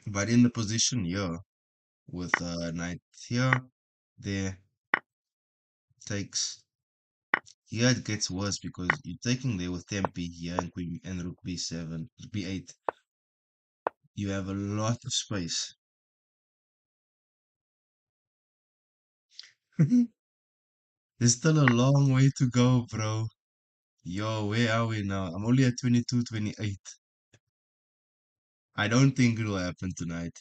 But in the position here, with knight here, there, takes, here it gets worse because you're taking there with tempi here and queen and rook b7, b8. You have a lot of space. There's still a long way to go, bro. Yo, where are we now? I'm only at 22, 28. I don't think it will happen tonight.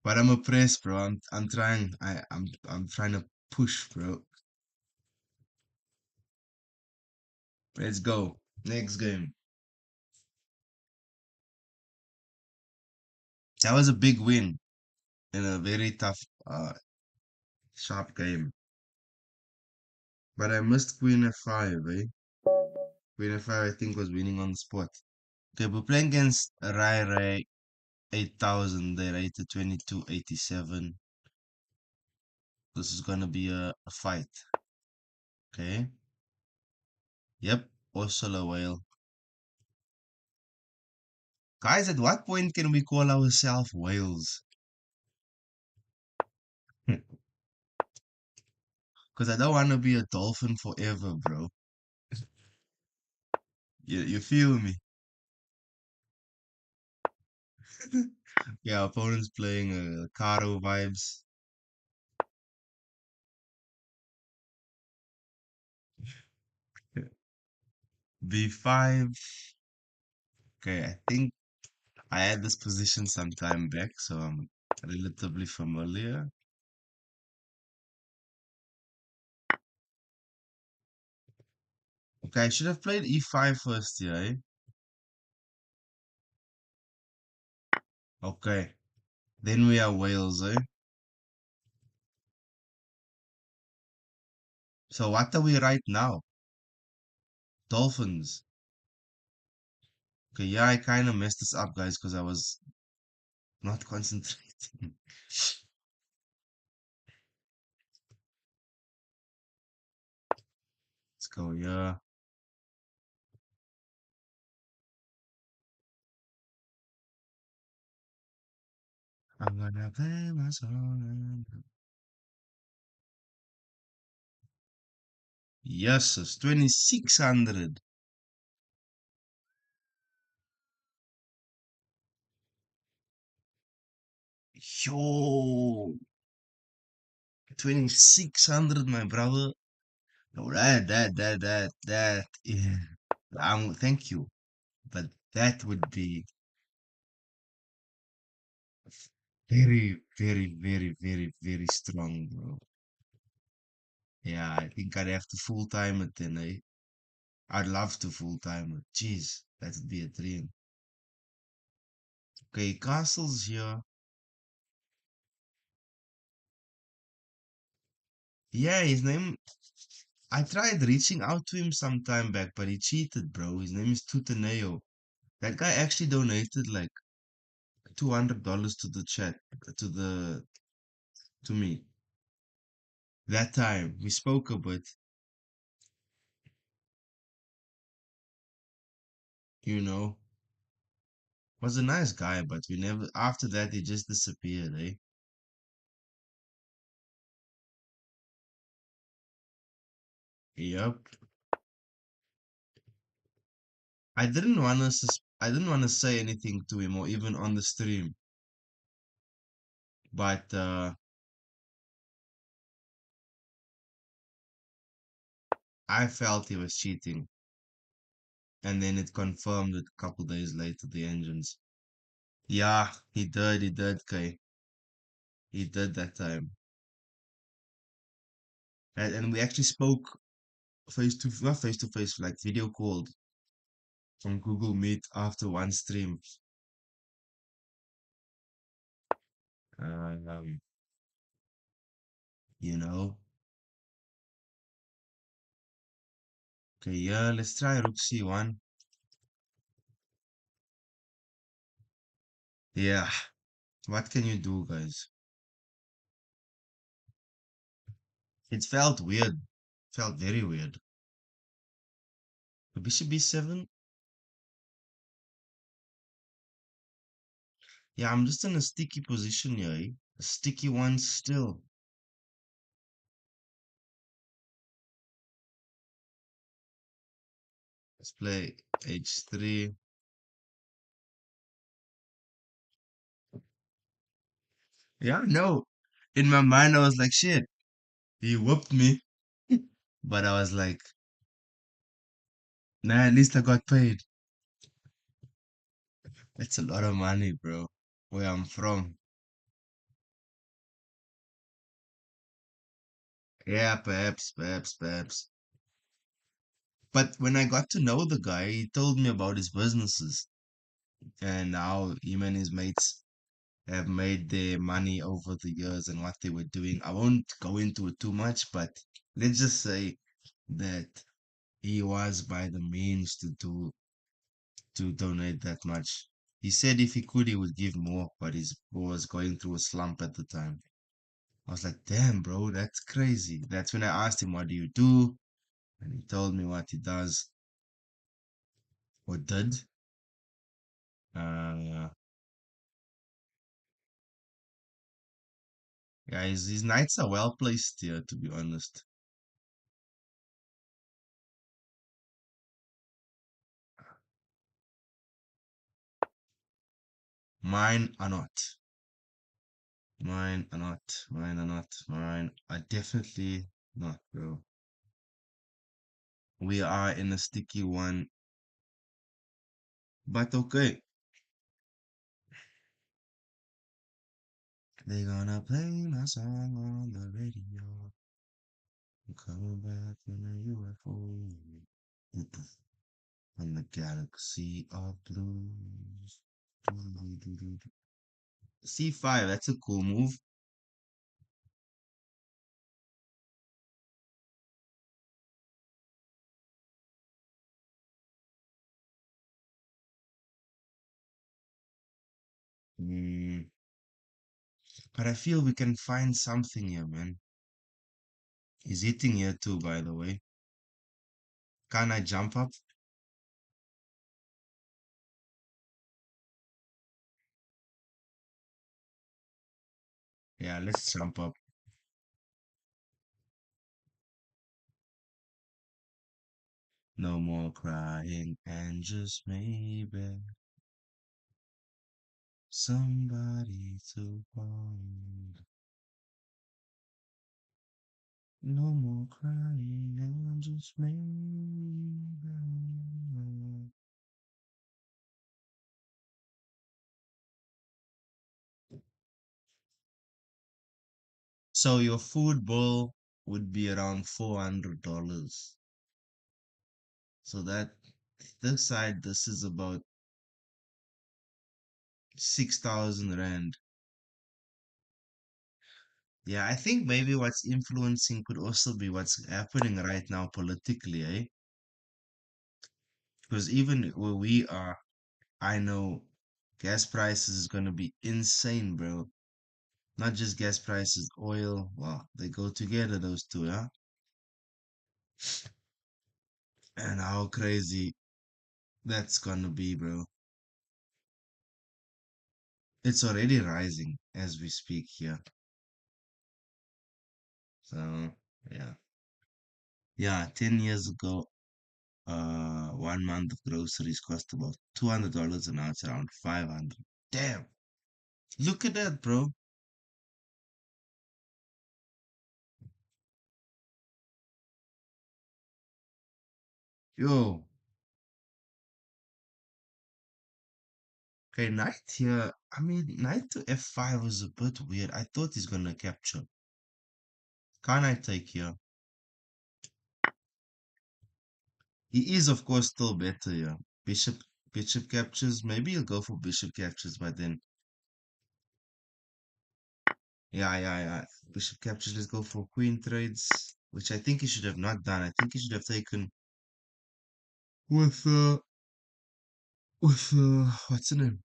But I'm oppressed, bro. I'm trying. I'm trying to push, bro. Let's go. Next game. That was a big win in a very tough, sharp game. But I missed Queen F5, eh? Queen F5, I think, was winning on the spot. Okay, we're playing against Rai Rai 8000. They rated 2287. This is gonna be a fight. Okay. Yep. Ursula whale. Guys, at what point can we call ourselves whales? Because I don't want to be a dolphin forever, bro. You feel me? Yeah, opponent's playing Caro vibes. B5. Okay, I think I had this position some time back, so I'm relatively familiar. Okay, I should have played E5 first, yeah, eh? Okay, then we are whales, eh? So what are we right now? Dolphins. Okay, yeah, I kind of messed this up, guys, because I was not concentrating. Let's go, yeah. I'm gonna play my song. Yes, it's 2600. Yo, 2600, my brother. No, yeah. Thank you. But that would be very, very, very, very, very strong, bro. Yeah, I think I'd have to full time it then, eh? I'd love to full time it. Jeez, that'd be a dream. Okay, castles here. Yeah, his name. I tried reaching out to him some time back, but he cheated, bro. His name is Tutaneo. That guy actually donated like $200 to the chat, to the to me. That time we spoke a bit, you know. Was a nice guy, but we never. After that, he just disappeared, eh? Yep. I didn't wanna say anything to him or even on the stream, but I felt he was cheating, and then it confirmed it a couple days later. The engines. Yeah, he did, Kay. He did that time, and we actually spoke not face to face, like video called on Google Meet after one stream. Um, you know. Okay, yeah, let's try Rook C1. Yeah, what can you do, guys? It felt weird. Felt very weird. Bishop B7? Yeah, I'm just in a sticky position here, eh? A sticky one still. Let's play H3. Yeah, no. In my mind, I was like, shit, he whooped me. But I was like, nah, at least I got paid. That's a lot of money, bro. Where I'm from. Yeah, perhaps. But when I got to know the guy, he told me about his businesses and how him and his mates have made their money over the years and what they were doing. I won't go into it too much, but let's just say that he was by the means to donate that much. He said if he could, he would give more, but he was going through a slump at the time. I was like, damn, bro, that's crazy. That's when I asked him, what do you do? And he told me what he does or did. Uh, yeah, his nights are well placed here, to be honest. Mine are not. Mine are not. Mine are not. Mine are definitely not, bro. We are in a sticky one. But okay. They gonna play my song on the radio. I'm coming back in a UFO. Mm-mm. On the galaxy of blues. Doo-doo-doo-doo-doo. C5, that's a cool move. Mm, but I feel we can find something here, man. He's hitting here too, by the way. Can I jump up? Yeah, let's jump up. No more crying and just maybe somebody to find. No more crying and just maybe. So your food bill would be around $400. So that this side, this is about 6,000 rand. Yeah, I think maybe what's influencing could also be what's happening right now politically, eh? Because even where we are, I know gas prices is gonna be insane, bro. Not just gas prices, oil. Well, they go together, those two, yeah? And how crazy that's gonna be, bro. It's already rising as we speak here. So, yeah. Yeah, 10 years ago, 1 month of groceries cost about $200 and now it's around 500. Damn. Look at that, bro. Yo. Okay, knight here. I mean, knight to f5 was a bit weird. I thought he's gonna capture. Can I take here? He is, of course, still better here. Bishop captures. Maybe he'll go for bishop captures, but then, yeah. Bishop captures. Let's go for queen trades, which I think he should have not done. I think he should have taken with what's the name?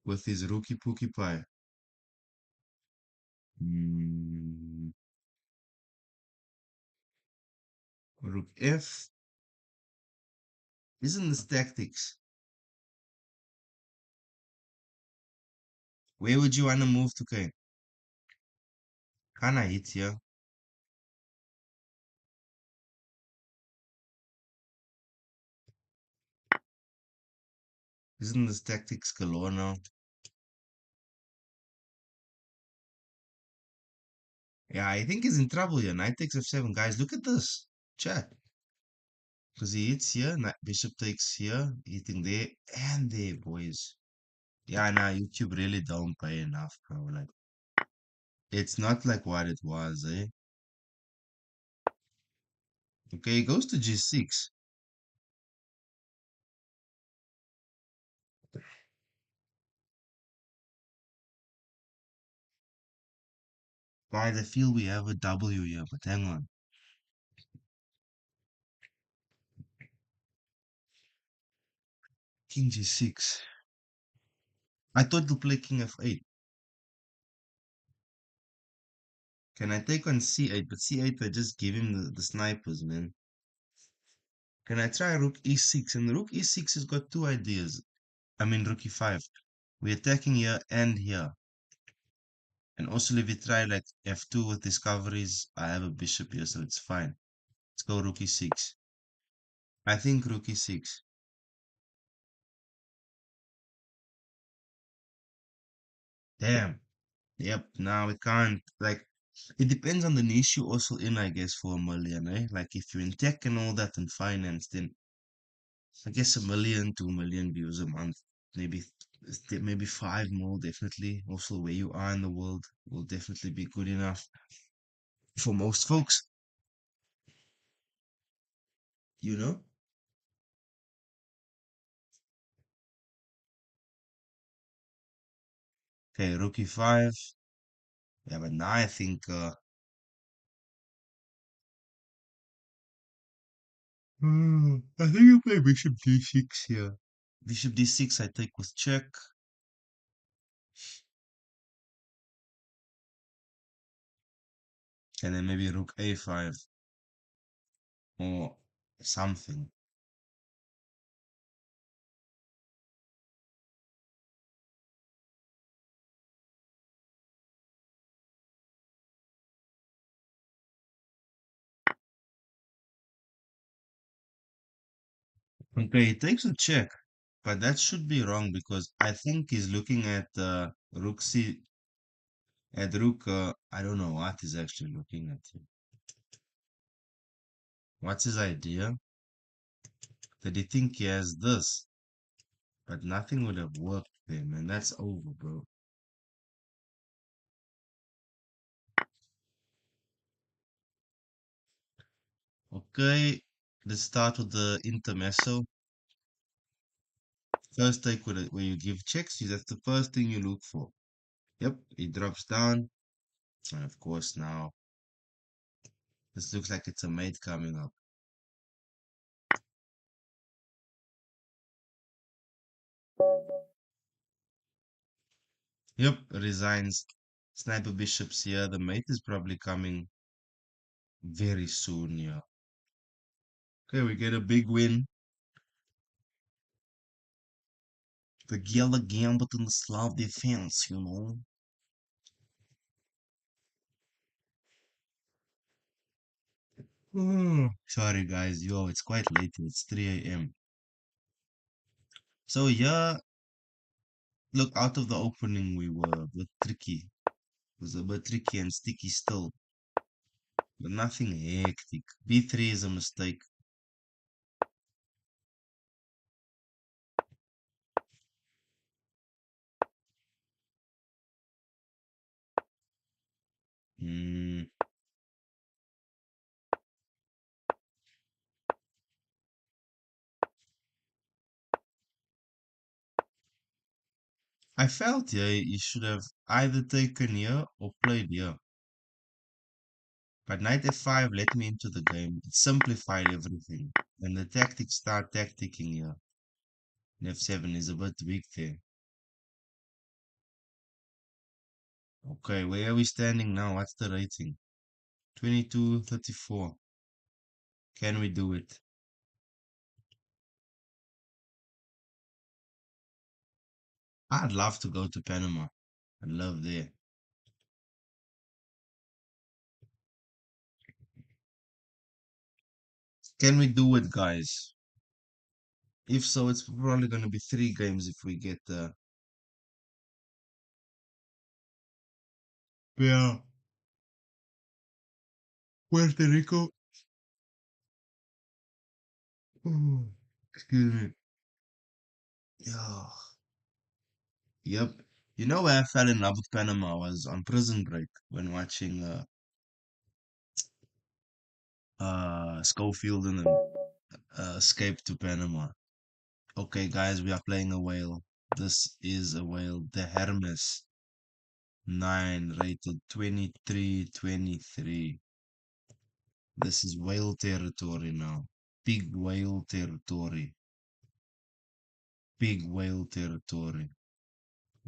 With his rookie pookie pie. Mm, rook F. Isn't this tactics? Where would you want to move to, Kane? Can I hit here? Isn't this tactics galore now? Yeah, I think he's in trouble here. Knight takes f7. Guys, look at this. Chat. Because he hits here, bishop takes here, hitting there and there, boys. Yeah, nah, YouTube really don't pay enough, bro. Like, it's not like what it was, eh? Okay, he goes to g6. Guys, I feel we have a W here, but hang on. King g6. I thought he'll play king f8. Can I take on c8? But c8, I just give him the snipers, man. Can I try rook e6? And rook e6 has got two ideas. I mean, rook e5. We're attacking here and here. And also, if we try like f2 with discoveries, I have a bishop here, so it's fine. Let's go rook e6. I think rook e6. Damn. Yep. Now we can't. Like, it depends on the niche you're also in, I guess, for a million, eh? Like, if you're in tech and all that and finance, then I guess 1 million, 2 million views a month, maybe maybe five more, definitely. Also, where you are in the world will definitely be good enough for most folks, you know? Okay, rookie five. Yeah, but now I think I think you play bishop d6 here. Bishop d6 I take with check. And then maybe rook a5 or something. Okay, he takes a check, but that should be wrong because I think he's looking at rook c at rook. I don't know what he's actually looking at here. What's his idea? Did he think he has this? But nothing would have worked there, man. That's over, bro. Okay, let's start with the intermezzo. First take with where you give checks, that's the first thing you look for. Yep, it drops down. And of course now, this looks like it's a mate coming up. Yep, resigns. Sniper bishops here. The mate is probably coming very soon, yeah. Okay, we get a big win. The Gila Gambit in the Slav defense, you know. Sorry guys, yo, it's quite late. It's 3 a.m. So yeah, look, out of the opening we were a bit tricky. It was a bit tricky and sticky still, but nothing hectic. B3 is a mistake. Mm, I felt yeah, you should have either taken here or played here. But knight f5 let me into the game. It simplified everything. And the tactics start tacticking here. And f7 is a bit weak there. Okay, where are we standing now? What's the rating? 22-34. Can we do it? I'd love to go to Panama. I'd love there. Can we do it, guys? If so, it's probably going to be 3 games if we get yeah. Puerto Rico. Oh, excuse me. Yeah. Yep. You know where I fell in love with Panama was on Prison Break when watching Schofield and them escape to Panama. Okay, guys, we are playing a whale. This is a whale, the Hermes 9, rated 23-23. This is whale territory now. Big whale territory. Big whale territory.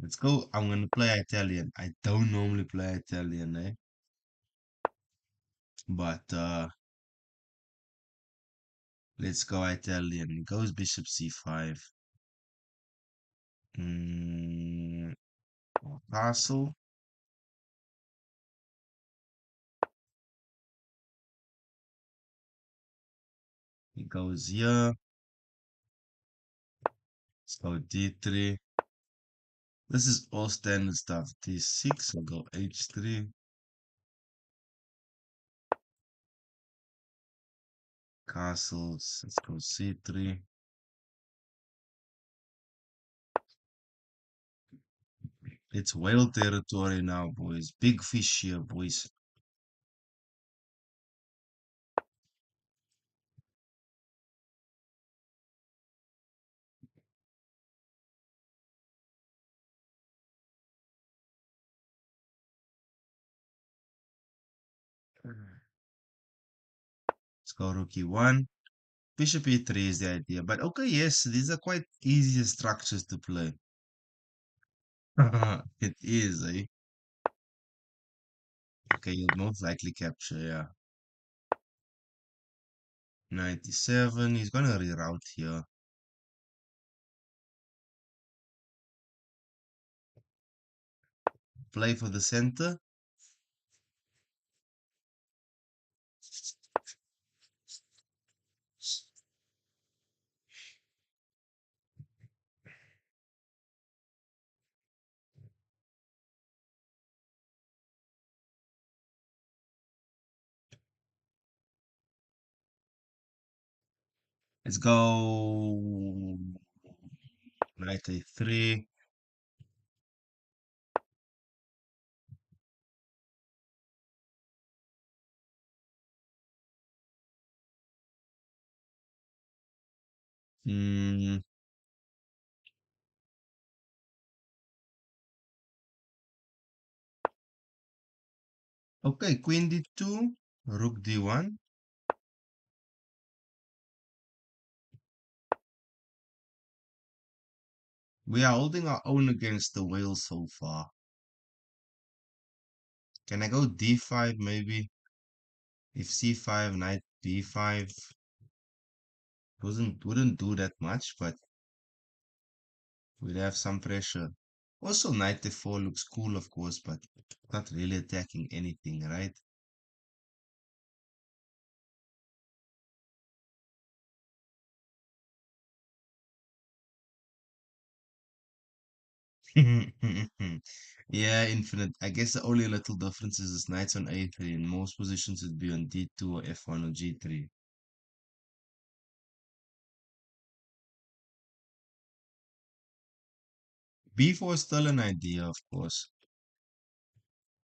Let's go. I'm gonna play Italian. I don't normally play Italian, eh? But let's go Italian. He goes bishop c5. Mm, castle. He goes here. Let's go d3. This is all standard stuff. d6. I'll go h3. Castles. Let's go c3. It's whale territory now, boys. Big fish here, boys. Let's go rook e1. Bishop e3 is the idea. But okay, yes, these are quite easy structures to play. It is, eh? Okay, you'll most likely capture, yeah. 97. He's gonna reroute here. Play for the center. Let's go knight a3. Mm, okay, queen d2, rook d1. We are holding our own against the whale so far. Can I go d5 maybe? If c5, knight b5 wouldn't do that much, but we'd have some pressure. Also, knight f4 looks cool, of course, but not really attacking anything, right? Yeah, infinite. I guess the only little difference is this knight's on a3. In most positions, it'd be on d2 or f1 or g3. b4 is still an idea, of course.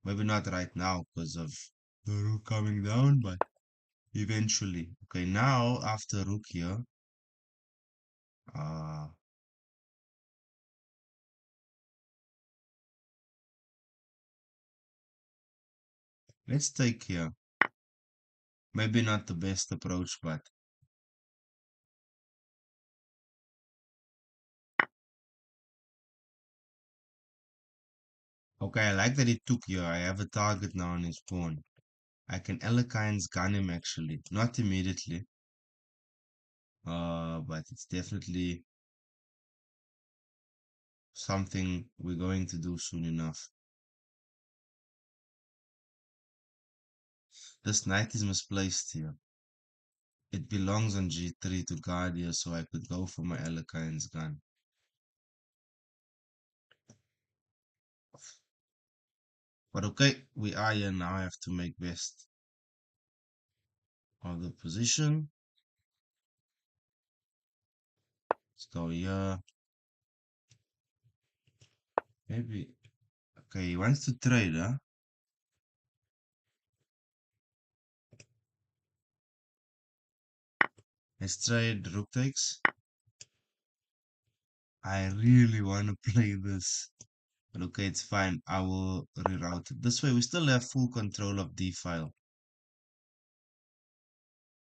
Maybe not right now because of the rook coming down, but eventually. Okay, now after rook here, uh, let's take here. Maybe not the best approach, but okay, I like that he took here. I have a target now on his pawn. I can Alekine's gun him actually. Not immediately. But it's definitely something we're going to do soon enough. This knight is misplaced here. It belongs on g3 to guard here, so I could go for my Alekine's gun. But okay, we are here now. I have to make best of the position. Let's go here. Maybe. Okay, he wants to trade, huh? Let's trade rook takes. I really want to play this. But okay, it's fine. I will reroute it. This way, we still have full control of d file.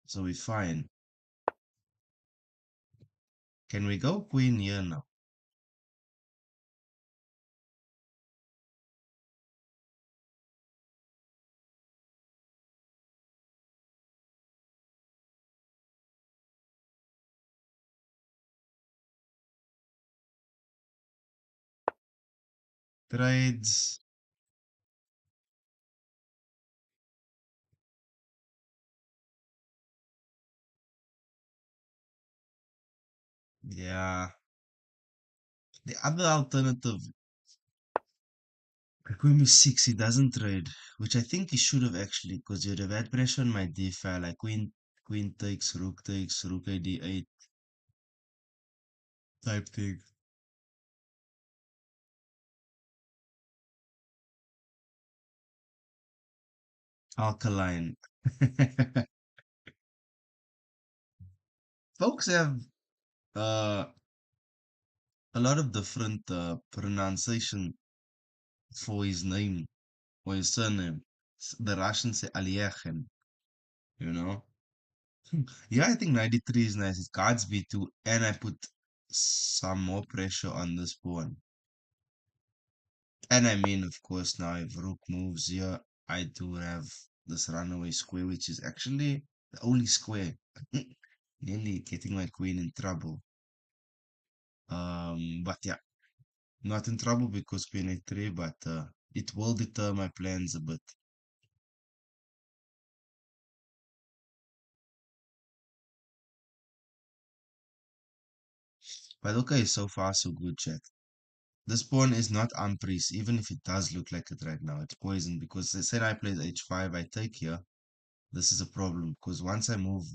So we're fine. Can we go queen here now? Trades. Yeah. The other alternative, queen b6, he doesn't trade, which I think he should have actually, because you'd have had pressure on my d-file, like queen takes, rook a d8 type thing. Alkaline. Folks have uh, a lot of different pronunciation for his name or his surname. The Russians say Aliakhin, you know? Yeah, I think 93 is nice. It guards b2, and I put some more pressure on this pawn. And I mean, of course, now if rook moves here, I do have this runaway square, which is actually the only square. Nearly getting my queen in trouble. But yeah, not in trouble because queen a3, but it will deter my plans a bit. But okay, so far so good, chat. This pawn is not unpriest, even if it does look like it right now. It's poisoned because they said I played h5, I take here. This is a problem because once I move,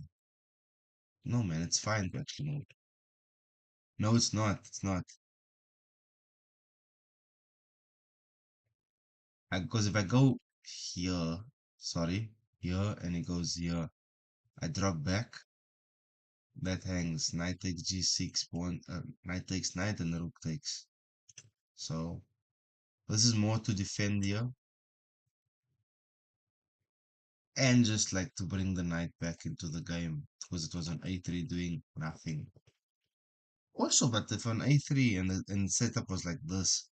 no man, it's fine to actually move. No, it's not. It's not. Because if I go here, sorry, here, and it goes here, I drop back. That hangs. Knight takes g6, pawn, knight takes knight, and the rook takes. So this is more to defend here, and just like to bring the knight back into the game because it was on a3 doing nothing. Also, but if on a3 and the setup was like this,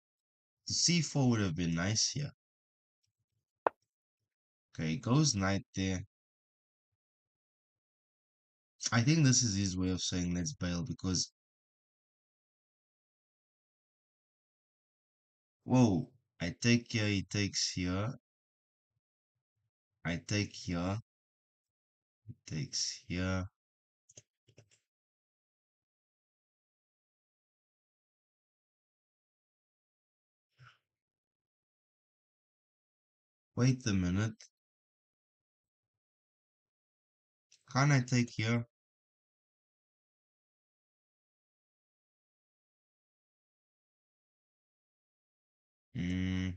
c4 would have been nice here. Okay, goes knight there. I think this is his way of saying let's bail because, whoa, I take here, he takes here, I take here, he takes here. Wait a minute, can't I take here? Hmm,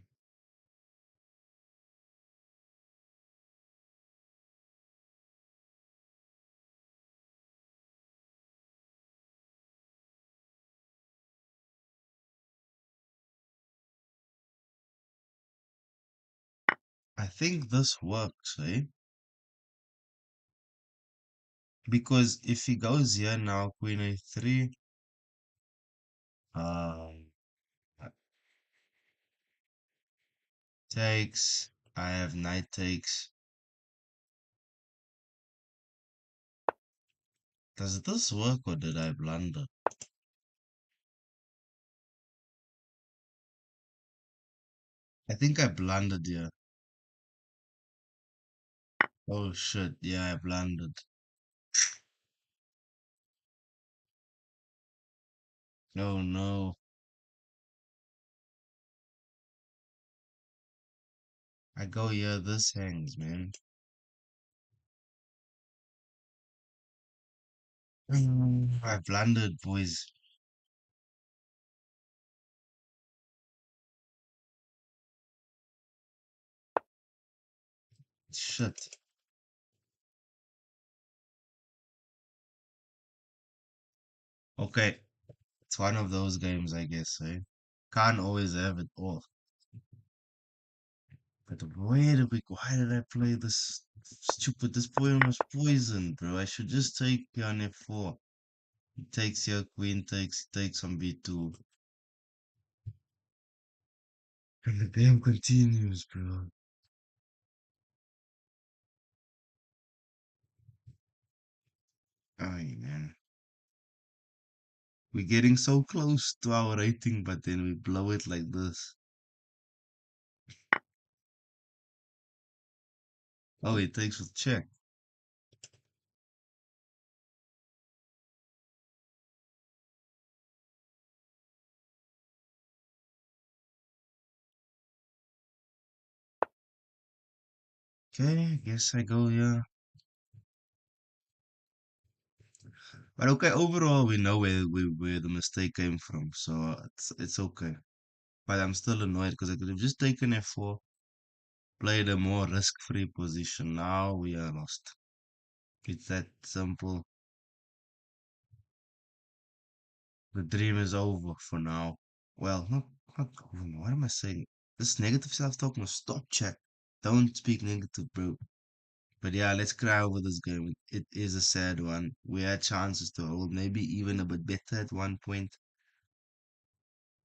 I think this works, eh? Because if he goes here now, queen a3, um, takes, I have knight takes. Does this work or did I blunder? I think I blundered here. Oh shit, yeah, I blundered. No, no. I go here, this hangs, man. I blundered, boys. Shit. Okay, it's one of those games, I guess, eh? Can't always have it all. But why did I play this stupid? This poem was poisoned, bro. I should just take on f4. He takes here, queen takes, takes on b2. And the game continues, bro. Ay, man. We're getting so close to our rating, but then we blow it like this. Oh, it takes with check. Okay, guess I go here. But okay, overall we know where the mistake came from, so it's okay. But I'm still annoyed because I could have just taken F4, played a more risk-free position. Now we are lost. It's that simple. The dream is over for now. Well, not over. What am I saying? This negative self-talk must stop, chat. Don't speak negative, bro. But yeah, let's cry over this game. It is a sad one. We had chances to hold, maybe even a bit better at one point.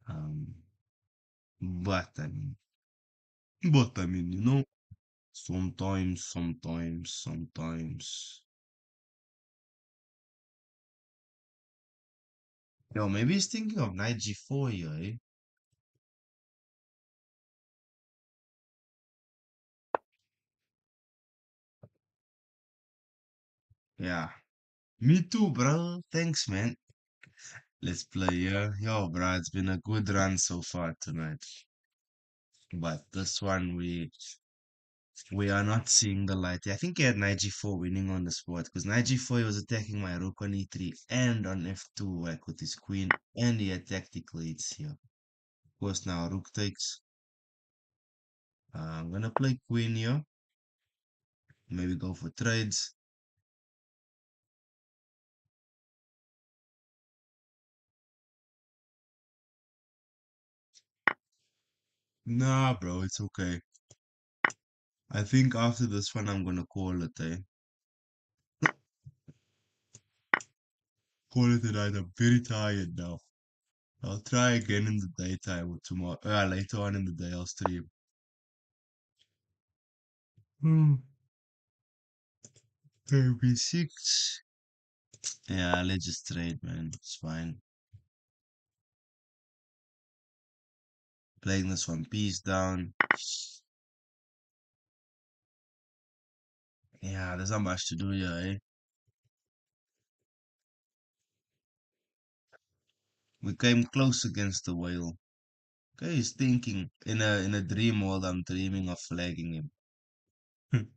Um, but you know, sometimes. Yo, maybe he's thinking of knight g4 here, eh? Yeah. Me too, bro. Thanks, man. Let's play, yeah? Yo, bro, it's been a good run so far tonight. But this one, we are not seeing the light. I think he had knight g4 winning on the spot because knight g4 he was attacking my rook on e3 and on f2 like with his queen, and he had tactical leads here. Of course, now rook takes. I'm gonna play queen here. Maybe go for trades. Nah, bro, it's okay. I think after this one, I'm gonna call it, eh? Call it a night. I'm very tired now. I'll try again in the daytime or tomorrow. Later on in the day, I'll stream. Hmm. Maybe six. Yeah, let's just trade, man. It's fine. Playing this one piece down. Yeah, there's not much to do here, eh? We came close against the whale. Okay, he's thinking in a dream world. I'm dreaming of flagging him,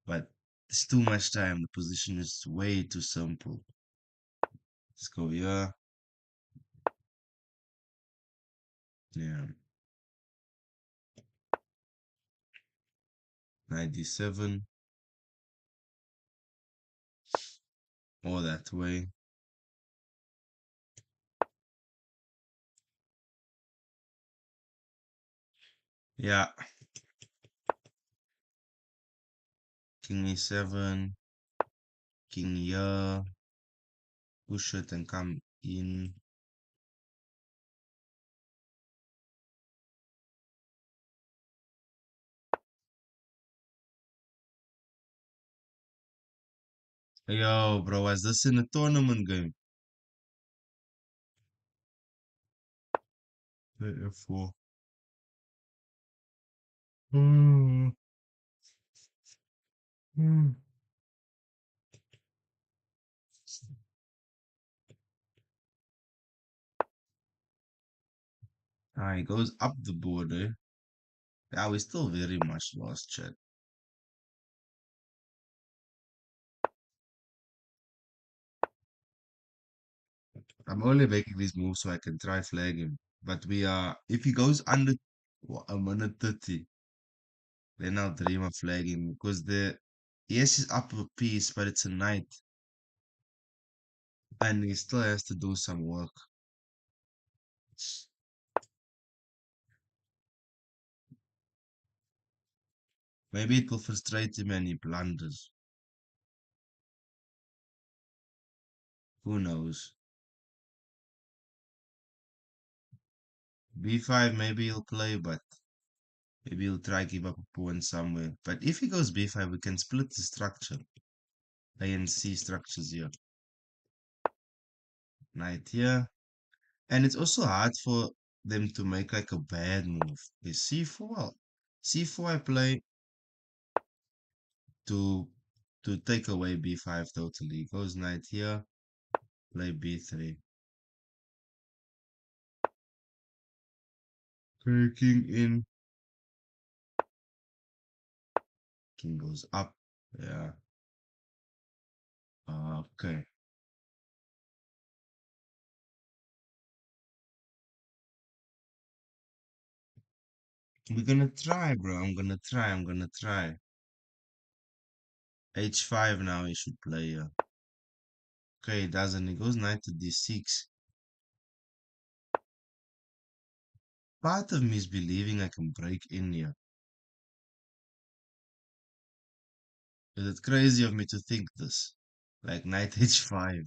but it's too much time. The position is way too simple. Let's go here. Yeah, 97 or that way. Yeah, king e7, king here, push it and come in. Yo, bro, is this in a tournament game? F4. Hmm. Hmm. Ah, he goes up the board, eh? Yeah, we still very much lost, chat. I'm only making these moves so I can try flag him. But we are, if he goes under a minute 30, then I'll dream of flagging because yes, he's up a piece, but it's a knight, and he still has to do some work. Maybe it will frustrate him and he blunders. Who knows? B5, maybe he'll play, but maybe he'll try give up a pawn somewhere. But if he goes B5, we can split the structure. A and C structures here. Knight here. And it's also hard for them to make like a bad move. Is C4. C4 I play. to to take away b5 totally. Goes knight here, play b3. Okay, king in, king goes up. Yeah. Okay. We're gonna try, bro. I'm gonna try. h5 now he should play here. Okay, he doesn't. He goes knight to d6. Part of me is believing I can break in here. Is it crazy of me to think this? Like knight h5.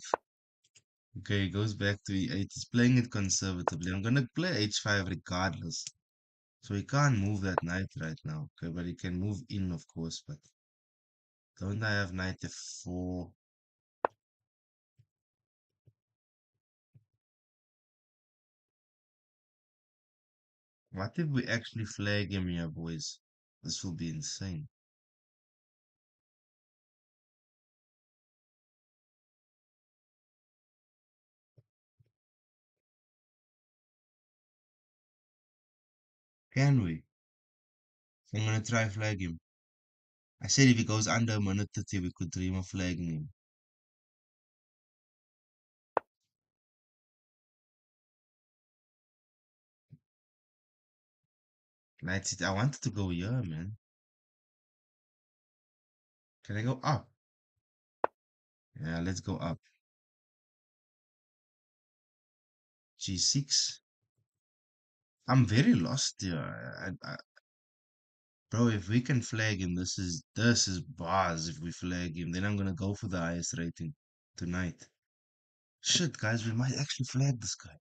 Okay, he goes back to e8. He's playing it conservatively. I'm gonna play h5 regardless. So he can't move that knight right now. Okay, but he can move in, of course. But don't I have knight f4? What if we actually flag him here, boys? This will be insane. Can we? I'm gonna try flag him. I said if he goes under a minute 30, we could dream of flagging him. Knight I wanted to go here, man. Can I go up? Yeah, let's go up. G6. I'm very lost here. Bro, if we can flag him, this is bars. If we flag him, then I'm gonna go for the highest rating tonight. Shit, guys, we might actually flag this guy.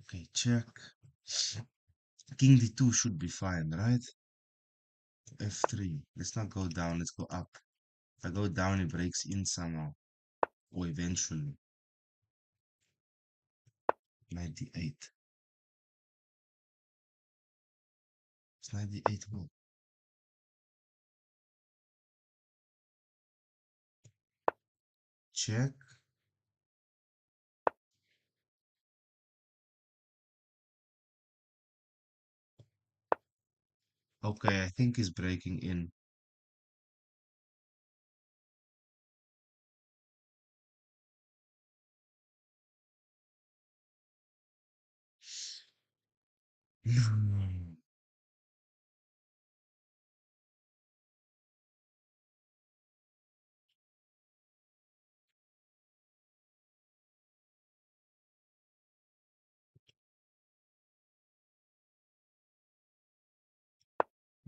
Okay, check. King d2 should be fine, right? f3. Let's not go down. Let's go up. If I go down, he breaks in somehow, or eventually. Knight d8. It's knight d8 move. Check. Okay, I think he's breaking in.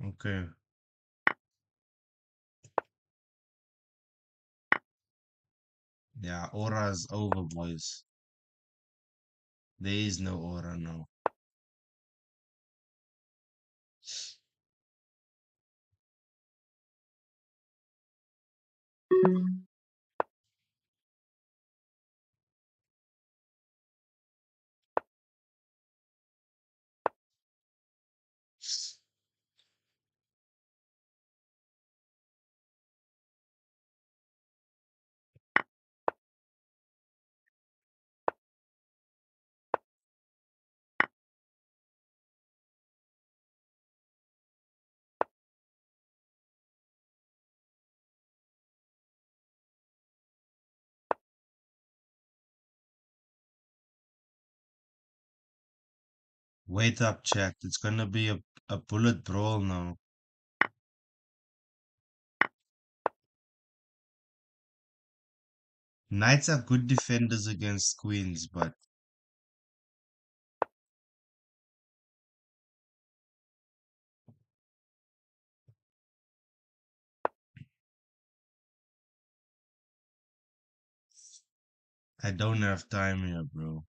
Okay. Yeah, aura's over, boys. There is no aura now. Wait up, chat. It's gonna be a bullet brawl now. Knights are good defenders against queens, but I don't have time here, bro.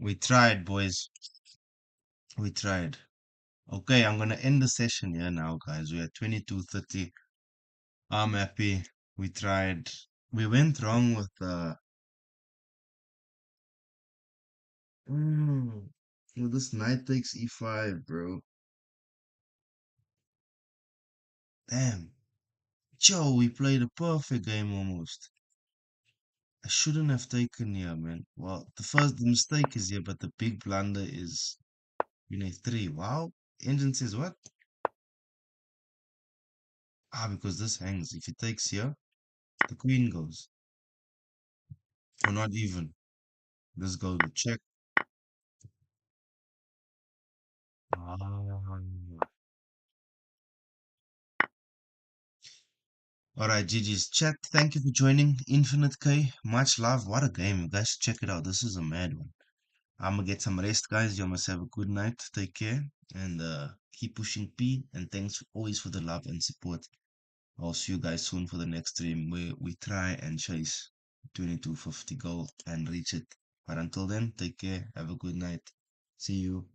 We tried, boys. We tried. Okay, I'm gonna end the session here now, guys. We're at 22:30. I'm happy. We tried. We went wrong with with this knight takes e5, bro. Damn. Joe, we played a perfect game almost. I shouldn't have taken here, man. Well, the mistake is here, but the big blunder is unit 3. Wow. Engine says what? Ah, because this hangs. If he takes here, the queen goes. Or not even. This goes with check. Ah. Alright, GG's chat. Thank you for joining. Infinite K. Much love. What a game. You guys should check it out. This is a mad one. I'm gonna get some rest, guys. You must have a good night. Take care. And keep pushing P. And thanks always for the love and support. I'll see you guys soon for the next stream where we try and chase 2250 goal and reach it. But until then, take care. Have a good night. See you.